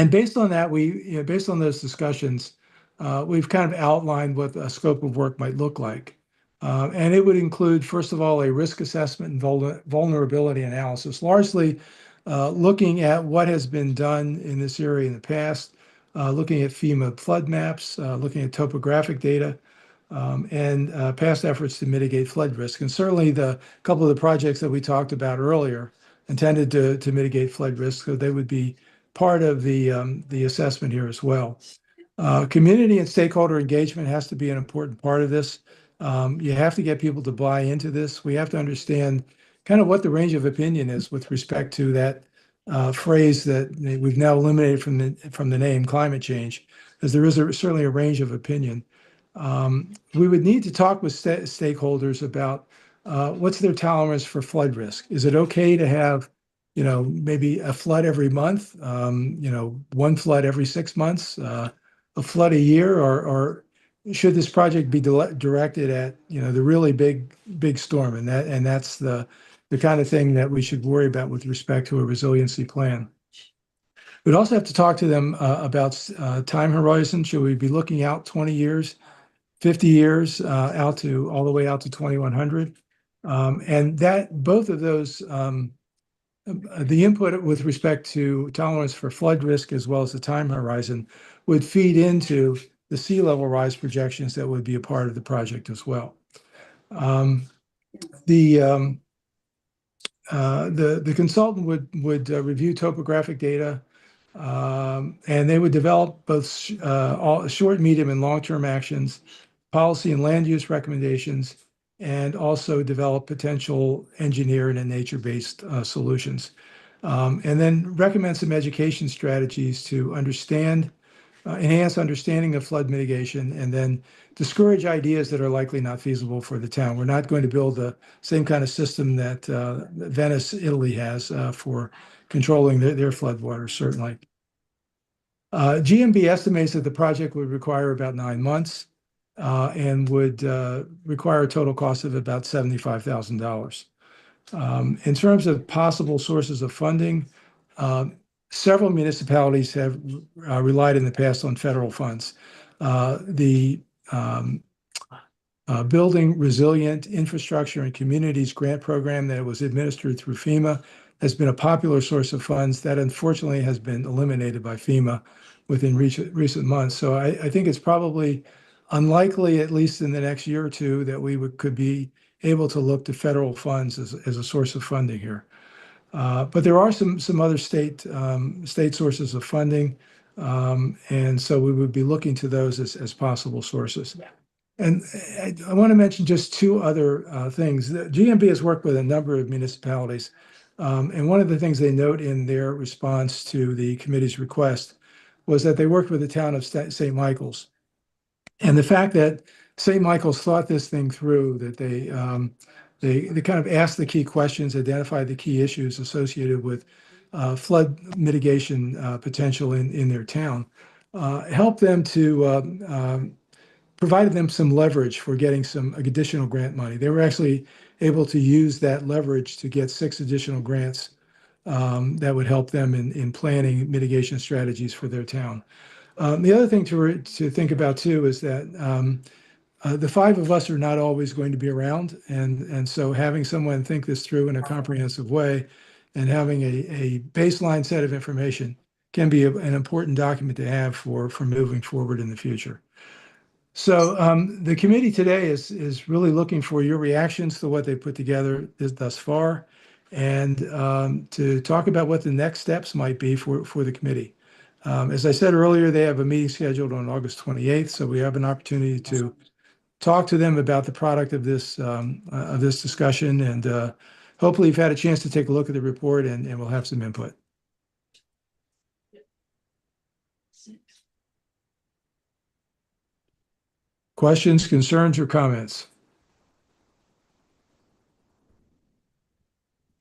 based on that, based on those discussions, we've kind of outlined what a scope of work might look like. And it would include, first of all, a risk assessment and vulnerability analysis, largely looking at what has been done in this area in the past, looking at FEMA flood maps, looking at topographic data, and past efforts to mitigate flood risk. And certainly the couple of the projects that we talked about earlier intended to mitigate flood risk, so they would be part of the assessment here as well. Community and stakeholder engagement has to be an important part of this. You have to get people to buy into this. We have to understand kind of what the range of opinion is with respect to that phrase that we've now eliminated from the name climate change, because there is certainly a range of opinion. We would need to talk with stakeholders about what's their tolerance for flood risk. Is it okay to have, maybe a flood every month, one flood every 6 months, a flood a year, or should this project be directed at, the really big storm? And that's the kind of thing that we should worry about with respect to a resiliency plan. We'd also have to talk to them about time horizon. Should we be looking out 20 years, 50 years, all the way out to 2100? And that both of those, the input with respect to tolerance for flood risk as well as the time horizon would feed into the sea level rise projections that would be a part of the project as well. The consultant would review topographic data, and they would develop both all short, medium, and long-term actions, policy and land use recommendations, and also develop potential engineering and nature-based solutions. And then recommend some education strategies to enhance understanding of flood mitigation, and then discourage ideas that are likely not feasible for the town. We're not going to build the same kind of system that Venice, Italy has for controlling their floodwaters, certainly. GMB estimates that the project would require about 9 months and would require a total cost of about $75,000. In terms of possible sources of funding, several municipalities have relied in the past on federal funds. The Building Resilient Infrastructure and Communities Grant Program that was administered through FEMA has been a popular source of funds that unfortunately has been eliminated by FEMA within recent months. So I think it's probably unlikely, at least in the next year or two, that we could be able to look to federal funds as a source of funding here. But there are some other state sources of funding, and so we would be looking to those as possible sources. And I want to mention just two other things. The GMB has worked with a number of municipalities, and one of the things they note in their response to the committee's request was that they worked with the town of St. Michael's. And the fact that St. Michael's thought this thing through, that They kind of asked the key questions, identified the key issues associated with flood mitigation potential in their town, helped them to provided them some leverage for getting some additional grant money. They were actually able to use that leverage to get 6 additional grants that would help them in planning mitigation strategies for their town. The other thing to think about too is that the 5 of us are not always going to be around, and so having someone think this through in a comprehensive way and having a baseline set of information can be an important document to have for moving forward in the future. So the committee today is really looking for your reactions to what they put together thus far, and to talk about what the next steps might be for the committee. As I said earlier, they have a meeting scheduled on August 28th, so we have an opportunity to talk to them about the product of this discussion, and hopefully you've had a chance to take a look at the report, and we'll have some input. Questions, concerns, or comments?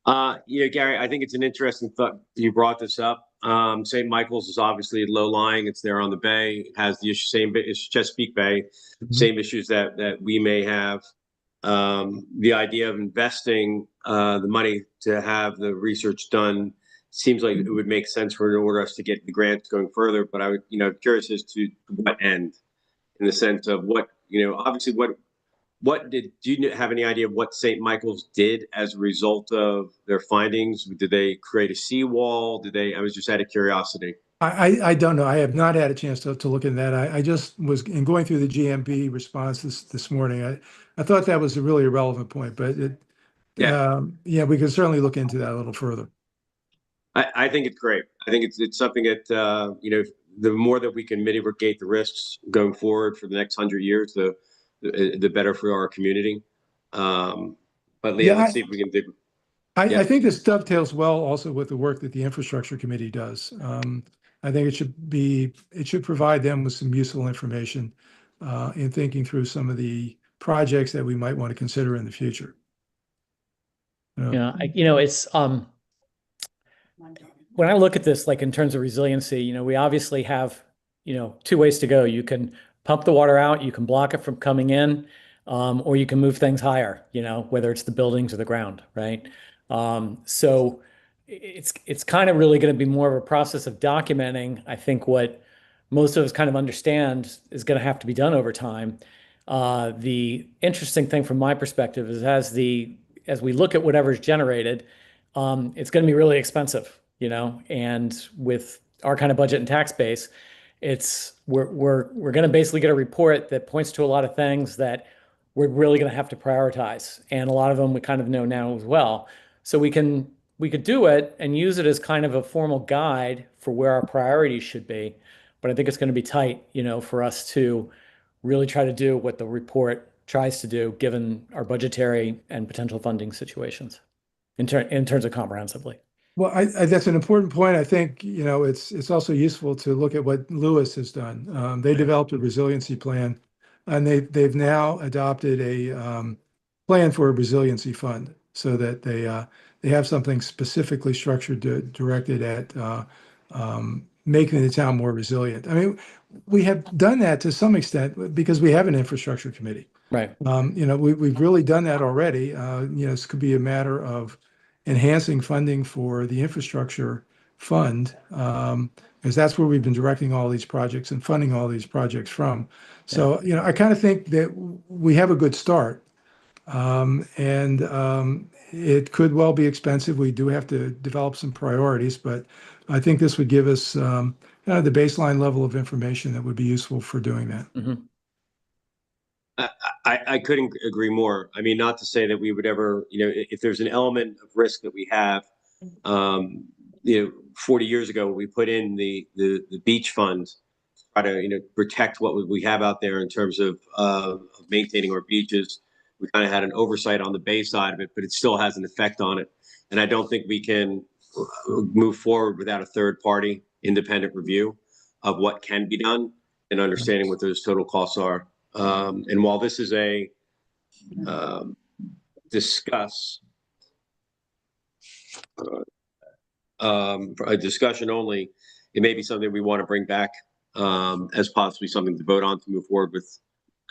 Gary, I think it's an interesting thought you brought this up. St. Michael's is obviously low lying. It's there on the bay. It has the same issue, Chesapeake Bay, same issues that we may have. The idea of investing the money to have the research done seems like it would make sense in order us to get the grants going further. But I would, curious as to what end, in the sense of what, obviously do you have any idea of what St. Michael's did as a result of their findings? Did they create a seawall? I was just out of curiosity.
I don't know. I have not had a chance to look at that. I just was going through the GMB response this morning. I thought that was a really irrelevant point, but we can certainly look into that a little further.
I think it's great. I think it's something that, the more that we can mitigate the risks going forward for the next 100 years, the better for our community. But let's see if we can dig.
I think this dovetails well also with the work that the infrastructure committee does. I think it should provide them with some useful information in thinking through some of the projects that we might want to consider in the future.
It's when I look at this, like in terms of resiliency, we obviously have, 2 ways to go. You can pump the water out, you can block it from coming in, or you can move things higher, whether it's the buildings or the ground, right? So it's kind of really going to be more of a process of documenting, I think, what most of us kind of understand is going to have to be done over time. The interesting thing from my perspective is as we look at whatever's generated, it's going to be really expensive, and with our kind of budget and tax base, we're going to basically get a report that points to a lot of things that we're really going to have to prioritize, and a lot of them we kind of know now as well. So we could do it and use it as kind of a formal guide for where our priorities should be, but I think it's going to be tight, for us to really try to do what the report tries to do, given our budgetary and potential funding situations, in terms of comprehensively.
Well, that's an important point. I think, it's also useful to look at what Lewis has done. They developed a resiliency plan, and they've now adopted a plan for a resiliency fund, so that they have something specifically structured directed at making the town more resilient. I mean, we have done that to some extent because we have an infrastructure committee.
Right.
We've really done that already. This could be a matter of enhancing funding for the infrastructure fund, because that's where we've been directing all these projects and funding all these projects from. So, I kind of think that we have a good start, and it could well be expensive. We do have to develop some priorities, but I think this would give us kind of the baseline level of information that would be useful for doing that.
Mm-hmm.
I couldn't agree more. I mean, not to say that we would ever, if there's an element of risk that we have, 40 years ago, we put in the beach fund to try to, protect what we have out there in terms of maintaining our beaches. We kind of had an oversight on the bay side of it, but it still has an effect on it. And I don't think we can move forward without a third party independent review of what can be done and understanding what those total costs are. And while this is a discuss for a discussion only, it may be something we want to bring back as possibly something to vote on to move forward with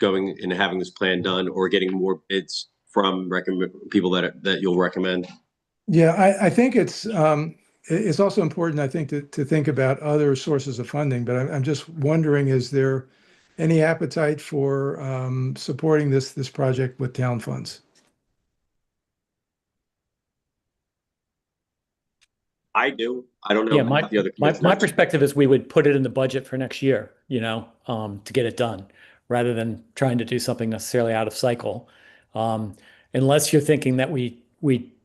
going and having this plan done or getting more bids from people that you'll recommend.
Yeah, I think it's also important, I think, to think about other sources of funding, but I'm just wondering, is there any appetite for supporting this project with town funds?
I do. I don't know
Yeah,
about the other
my
commissioners.
perspective is we would put it in the budget for next year, to get it done, rather than trying to do something necessarily out of cycle. Unless you're thinking that we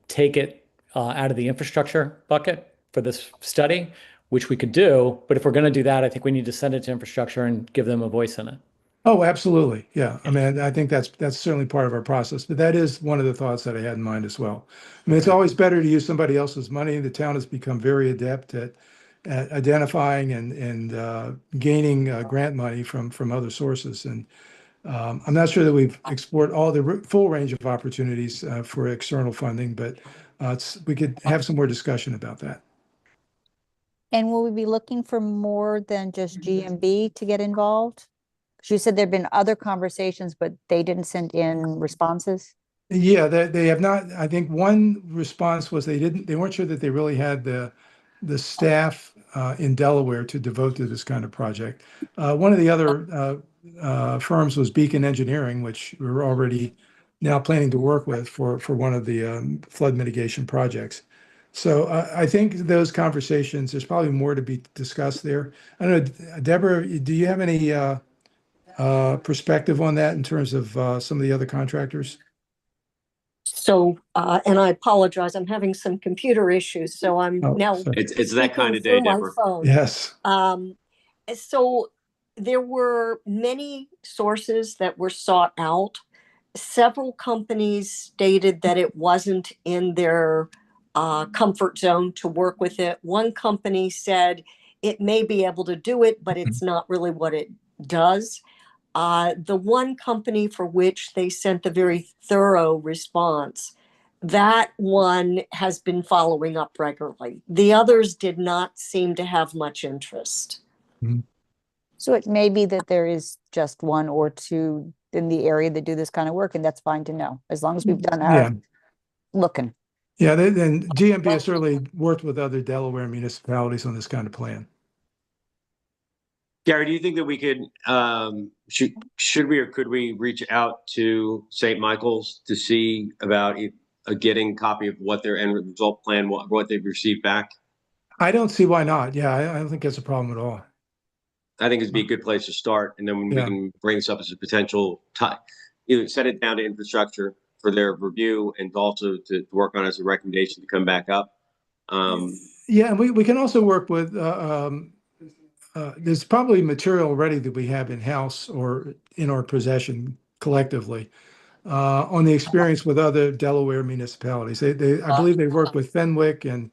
take it out of the infrastructure bucket for this study, which we could do. But if we're going to do that, I think we need to send it to infrastructure and give them a voice in it.
Oh, absolutely. Yeah. I mean, I think that's certainly part of our process, but that is one of the thoughts that I had in mind as well. I mean, it's always better to use somebody else's money. The town has become very adept at identifying and gaining grant money from other sources. And I'm not sure that we've explored all the full range of opportunities for external funding, but we could have some more discussion about that.
And will we be looking for more than just GMB to get involved? Because you said there've been other conversations, but they didn't send in responses.
Yeah, they have not. I think one response was they weren't sure that they really had the staff in Delaware to devote to this kind of project. One of the other firms was Beacon Engineering, which we're already now planning to work with for one of the flood mitigation projects. So I think those conversations, there's probably more to be discussed there. I don't know, Deborah, do you have any perspective on that in terms of some of the other contractors?
So, and I apologize, I'm having some computer issues, so I'm now.
It's that kind of day, Deborah.
Yes.
So there were many sources that were sought out. Several companies stated that it wasn't in their comfort zone to work with it. One company said it may be able to do it, but it's not really what it does. The one company for which they sent a very thorough response, that one has been following up regularly. The others did not seem to have much interest.
So it may be that there is just one or two in the area that do this kind of work, and that's fine to know, as long as we've done our looking.
Yeah, then GMB has certainly worked with other Delaware municipalities on this kind of plan.
Gary, do you think that we could, should we or could we reach out to St. Michael's to see about getting a copy of what their end result plan, what they've received back?
I don't see why not. Yeah, I don't think that's a problem at all.
I think it'd be a good place to start, and then we can bring this up as a potential either send it down to infrastructure for their review and also to work on as a recommendation to come back up.
Yeah, and we can also work with, there's probably material already that we have in-house or in our possession collectively on the experience with other Delaware municipalities. I believe they work with Fenwick and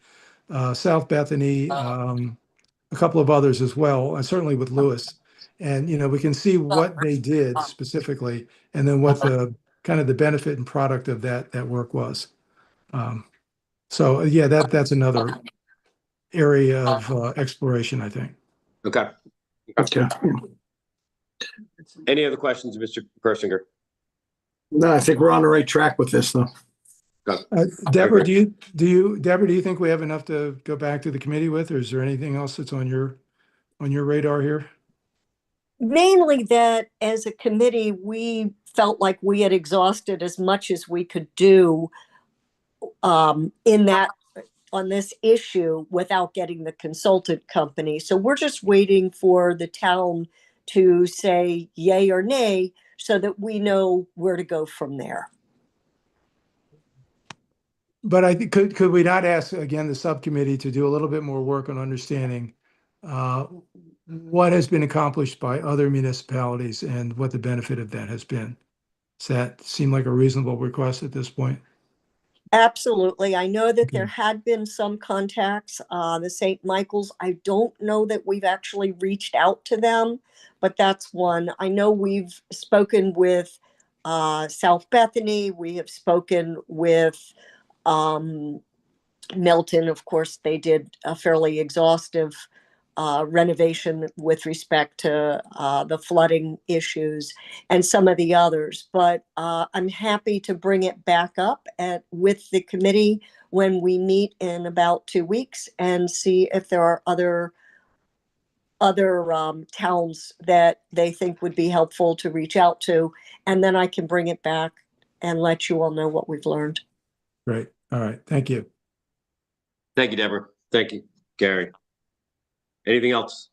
South Bethany, a couple of others as well, and certainly with Lewis. And, we can see what they did specifically, and then what the kind of the benefit and product of that work was. So yeah, that's another area of exploration, I think.
Okay. Any other questions, Mr. Persinger?
No, I think we're on the right track with this, though.
Deborah, do you think we have enough to go back to the committee with, or is there anything else that's on your radar here?
Mainly that as a committee, we felt like we had exhausted as much as we could do on this issue without getting the consultant company. So we're just waiting for the town to say yay or nay so that we know where to go from there.
But I think, could we not ask, again, the subcommittee to do a little bit more work on understanding what has been accomplished by other municipalities and what the benefit of that has been? Does that seem like a reasonable request at this point?
Absolutely. I know that there had been some contacts, the St. Michael's. I don't know that we've actually reached out to them, but that's one. I know we've spoken with South Bethany. We have spoken with Milton. Of course, they did a fairly exhaustive renovation with respect to the flooding issues and some of the others. But I'm happy to bring it back up with the committee when we meet in about 2 weeks and see if there are other towns that they think would be helpful to reach out to. And then I can bring it back and let you all know what we've learned.
Great. All right. Thank you.
Thank you, Deborah. Thank you, Gary. Anything else?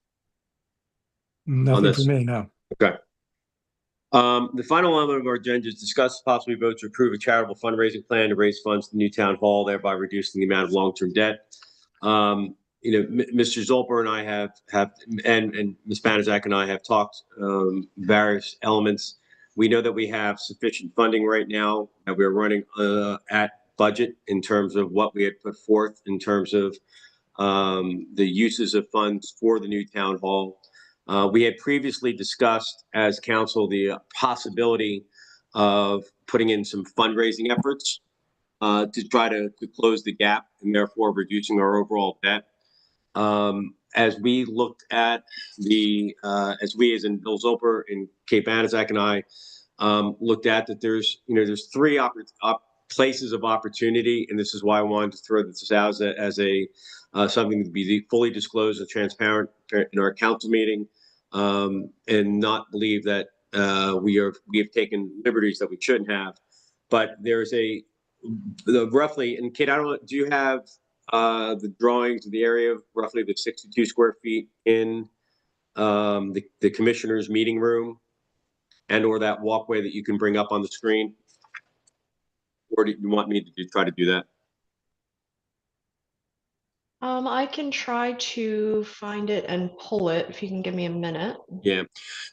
Nothing
this?
for me, no.
Okay. The final element of our agenda is discuss possibly vote to approve a charitable fundraising plan to raise funds for the new town hall, thereby reducing the amount of long-term debt. Mr. Zolper and I have and Ms. Banaszak and I have talked various elements. We know that we have sufficient funding right now, that we're running at budget in terms of what we had put forth in terms of the uses of funds for the new town hall. We had previously discussed as council the possibility of putting in some fundraising efforts to try to close the gap and therefore reducing our overall debt. As we looked at as in Bill Zolper and Kate Banaszak and I looked at that, there's three places of opportunity, and this is why I wanted to throw this out as a something to be fully disclosed and transparent in our council meeting, and not believe that we have taken liberties that we shouldn't have. But there's roughly, and Kate, do you have the drawings of the area of roughly the 62 square feet in the commissioner's meeting room and or that walkway that you can bring up on the screen? Or do you want me to try to do that?
I can try to find it and pull it if you can give me a minute.
Yeah.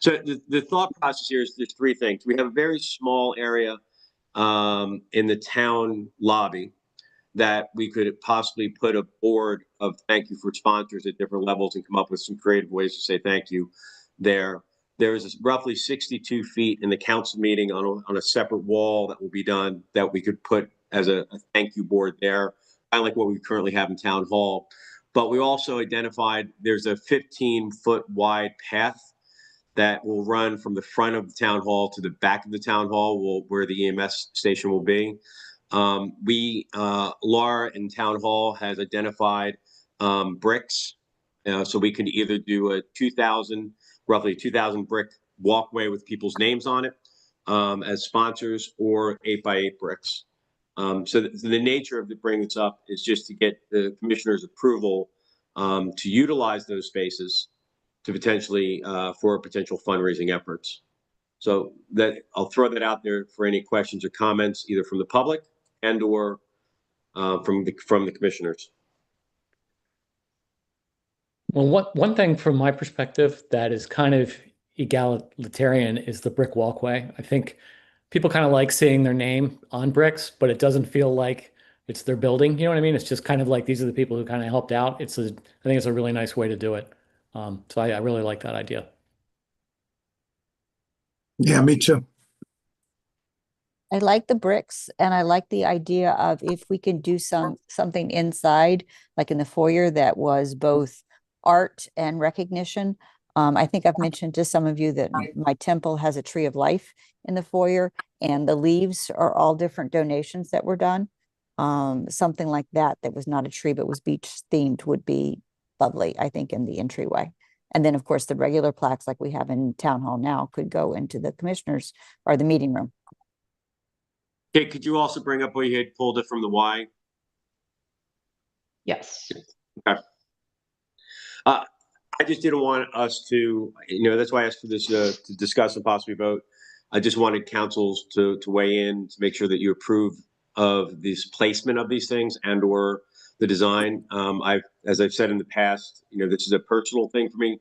So the thought process here is there's three things. We have a very small area in the town lobby that we could possibly put a board of thank you for sponsors at different levels and come up with some creative ways to say thank you there. There is roughly 62 feet in the council meeting on a separate wall that will be done that we could put as a thank you board there, kind of like what we currently have in town hall. But we also identified there's a 15-foot wide path that will run from the front of the town hall to the back of the town hall where the EMS station will be. Laura in town hall has identified bricks. So we can either do a roughly 2,000 brick walkway with people's names on it as sponsors, or 8x8 bricks. So the nature of bringing this up is just to get the commissioner's approval to utilize those spaces to potentially for potential fundraising efforts. So that I'll throw that out there for any questions or comments, either from the public and or from the commissioners.
Well, one thing from my perspective that is kind of egalitarian is the brick walkway. I think people kind of like seeing their name on bricks, but it doesn't feel like it's their building. You know what I mean? It's just kind of like these are the people who kind of helped out. I think it's a really nice way to do it. So I really like that idea.
Yeah, me too.
I like the bricks, and I like the idea of if we can do something inside, like in the foyer, that was both art and recognition. I think I've mentioned to some of you that my temple has a tree of life in the foyer, and the leaves are all different donations that were done. Something like that was not a tree but was beach themed would be lovely, I think, in the entryway. And then, of course, the regular plaques like we have in town hall now could go into the commissioners or the meeting room.
Okay, could you also bring up where you had pulled it from the Y?
Yes.
Okay. I just didn't want us to, that's why I asked for this to discuss and possibly vote. I just wanted councils to weigh in to make sure that you approve of this placement of these things and or the design. As I've said in the past, this is a personal thing for me.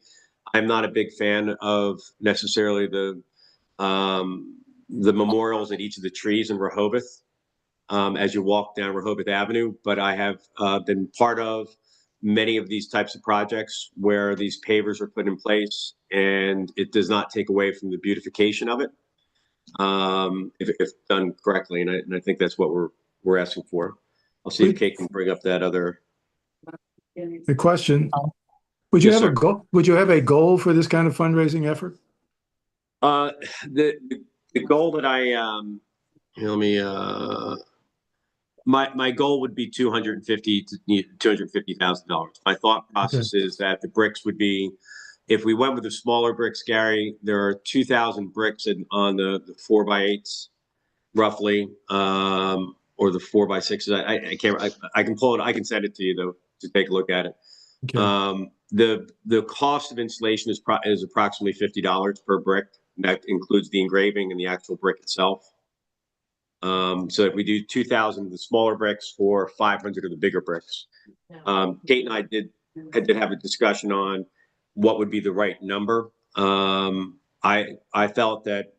I'm not a big fan of necessarily the memorials at each of the trees in Rehoboth as you walk down Rehoboth Avenue, but I have been part of many of these types of projects where these pavers are put in place and it does not take away from the beautification of it. if done correctly. And I think that's what we're asking for. I'll see if Kate can bring up that other.
The question, would you
Yes,
have a
sir.
goal? Would you have a goal for this kind of fundraising effort?
The goal that my goal would be $250,000. My thought process is that the bricks would be, if we went with the smaller bricks, Gary, there are 2,000 bricks on the 4x8s, roughly, or the 4x6s. I can't. I can pull it. I can send it to you though to take a look at it.
Okay.
The cost of installation is approximately $50 per brick. And that includes the engraving and the actual brick itself. So if we do 2,000 of the smaller bricks or 500 of the bigger bricks, Kate and I did have a discussion on what would be the right number. I felt that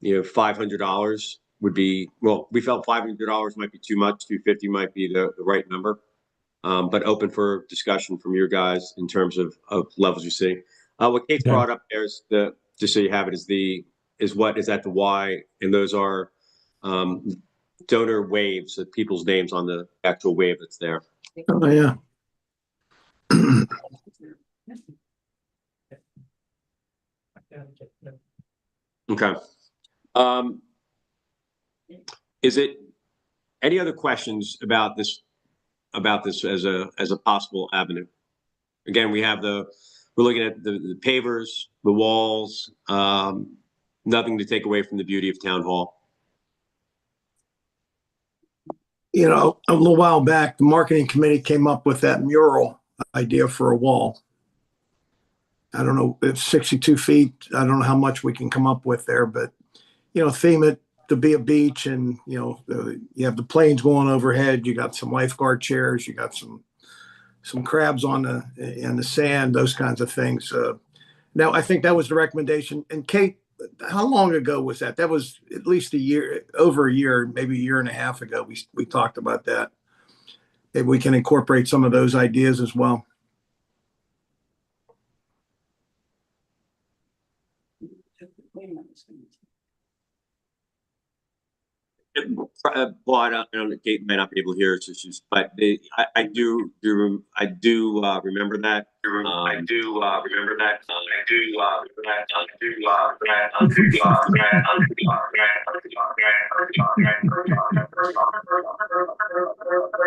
$500 would be, well, we felt $500 might be too much. 250 might be the right number. But open for discussion from your guys in terms of levels you see. What Kate's brought up there is just so you have it, is what is at the Y, and those are donor waves, of people's names on the actual wave that's there.
Oh, yeah.
Okay. Is it any other questions about this as a possible avenue? Again, we're looking at the pavers, the walls, nothing to take away from the beauty of Town Hall.
You know, a little while back, the marketing committee came up with that mural idea for a wall. I don't know, it's 62 feet. I don't know how much we can come up with there, but, theme it to be a beach, and, you have the planes going overhead. You got some lifeguard chairs. You got some crabs in the sand, those kinds of things. Now, I think that was the recommendation. And Kate, how long ago was that? That was at least over a year, maybe a year and a half ago. We talked about that. Maybe we can incorporate some of those ideas as well.
Well, I don't know, Kate may not be able to hear us, but I do remember that.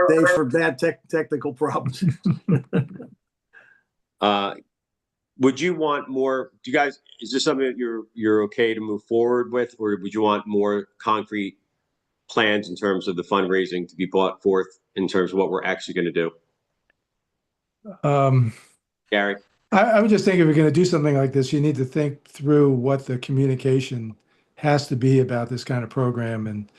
Thanks for bad technical problems.
Would you want more? Do you guys? Is this something that you're okay to move forward with, or would you want more concrete plans in terms of the fundraising to be brought forth in terms of what we're actually going to do? Gary?
I would just think if you're going to do something like this, you need to think through what the communication has to be about this kind of program, and,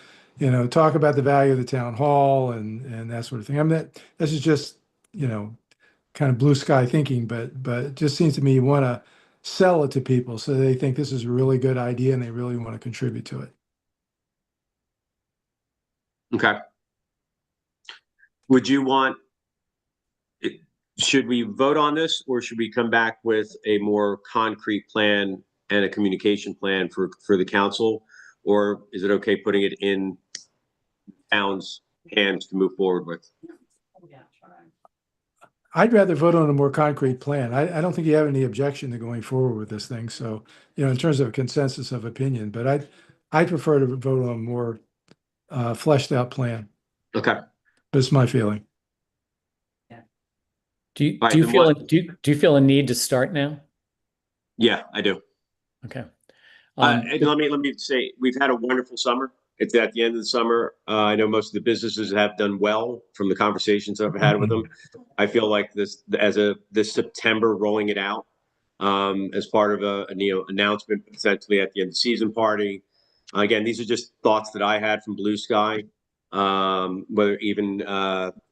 talk about the value of the town hall and that sort of thing. I mean, this is just, kind of blue sky thinking, but it just seems to me you want to sell it to people so they think this is a really good idea and they really want to contribute to it.
Okay. Should we vote on this, or should we come back with a more concrete plan and a communication plan for the council? Or is it okay putting it in town's hands to move forward with?
I'd rather vote on a more concrete plan. I don't think you have any objection to going forward with this thing. So, in terms of consensus of opinion, but I'd prefer to vote on a more fleshed out plan.
Okay.
That's my feeling.
Do you feel a need to start now?
Yeah, I do.
Okay.
Let me say, we've had a wonderful summer. It's at the end of the summer. I know most of the businesses have done well from the conversations I've had with them. I feel like this September, rolling it out as part of an announcement essentially at the end of the season party. Again, these are just thoughts that I had from Blue Sky. Whether even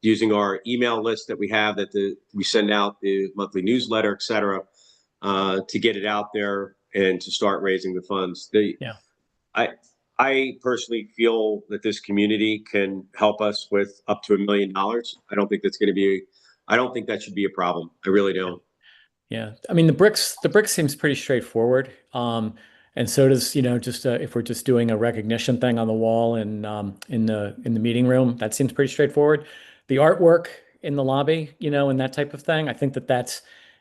using our email list that we have, we send out the monthly newsletter, et cetera, to get it out there and to start raising the funds. I personally feel that this community can help us with up to $1 million. I don't think that should be a problem. I really don't.
Yeah, I mean, the bricks seems pretty straightforward. And so does, just if we're just doing a recognition thing on the wall and in the meeting room, that seems pretty straightforward. The artwork in the lobby, and that type of thing, I think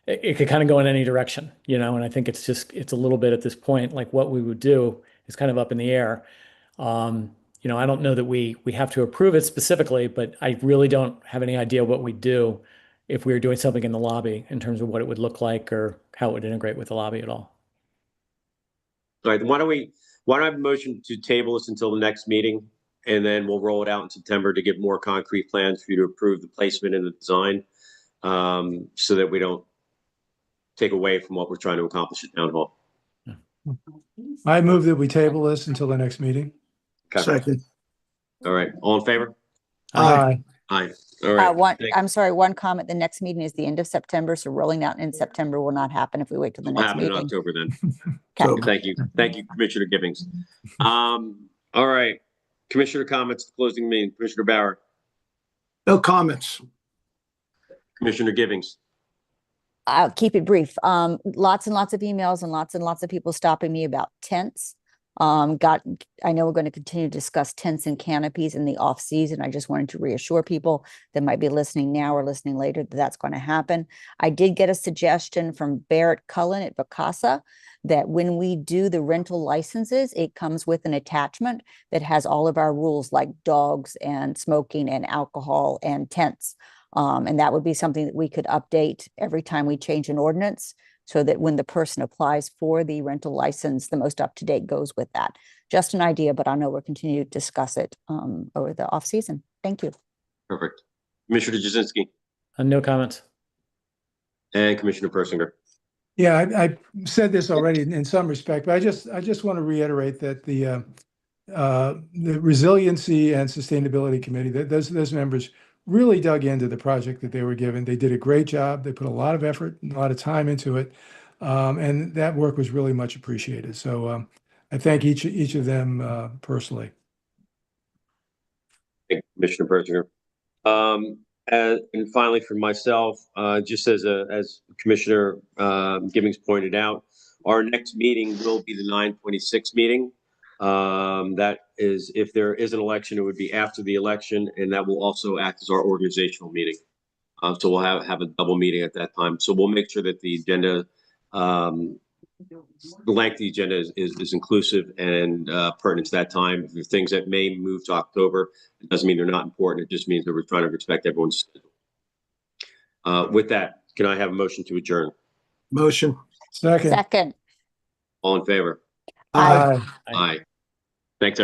it could kind of go in any direction, and I think it's a little bit at this point, like what we would do is kind of up in the air. I don't know that we have to approve it specifically, but I really don't have any idea what we'd do if we were doing something in the lobby in terms of what it would look like or how it would integrate with the lobby at all.
All right, why don't I have a motion to table this until the next meeting, and then we'll roll it out in September to give more concrete plans for you to approve the placement and the design, so that we don't take away from what we're trying to accomplish at Town Hall.
I move that we table this until the next meeting.
Okay.
Second.
All right, all in favor?
Aye.
Aye. All right.
I'm sorry, one comment. The next meeting is the end of September, so rolling out in September will not happen if we wait till the
It'll
next
happen in
meeting.
October then.
Okay.
Thank you, Commissioner Gibbings. All right, Commissioner comments, closing meeting. Commissioner Bauer,
No comments.
Commissioner Gibbings.
I'll keep it brief. Lots and lots of emails and lots of people stopping me about tents. I know we're going to continue to discuss tents and canopies in the off season. I just wanted to reassure people that might be listening now or listening later that that's going to happen. I did get a suggestion from Barrett Cullen at Vacasa that when we do the rental licenses, it comes with an attachment that has all of our rules like dogs and smoking and alcohol and tents. And that would be something that we could update every time we change an ordinance, so that when the person applies for the rental license, the most up-to-date goes with that. Just an idea, but I know we'll continue to discuss it over the off season. Thank you.
Perfect. Commissioner Jasinski
No comments.
and Commissioner Persinger.
Yeah, I said this already in some respect, but I just want to reiterate that the Resiliency and Sustainability Committee, that those members really dug into the project that they were given. They did a great job. They put a lot of effort and a lot of time into it. And that work was really much appreciated. So I thank each of them personally.
Thank you, Commissioner Persinger. And finally, for myself, just as Commissioner Gibbings pointed out, our next meeting will be the 9/26 meeting. That is, if there is an election, it would be after the election, and that will also act as our organizational meeting. So we'll have a double meeting at that time. So we'll make sure that the agenda, the length of the agenda is inclusive and pertinent to that time. If there are things that may move to October, it doesn't mean they're not important. It just means that we're trying to respect everyone's schedule. With that, can I have a motion to adjourn?
Motion.
Second.
All in favor?
Aye.
Aye. Thanks, everyone.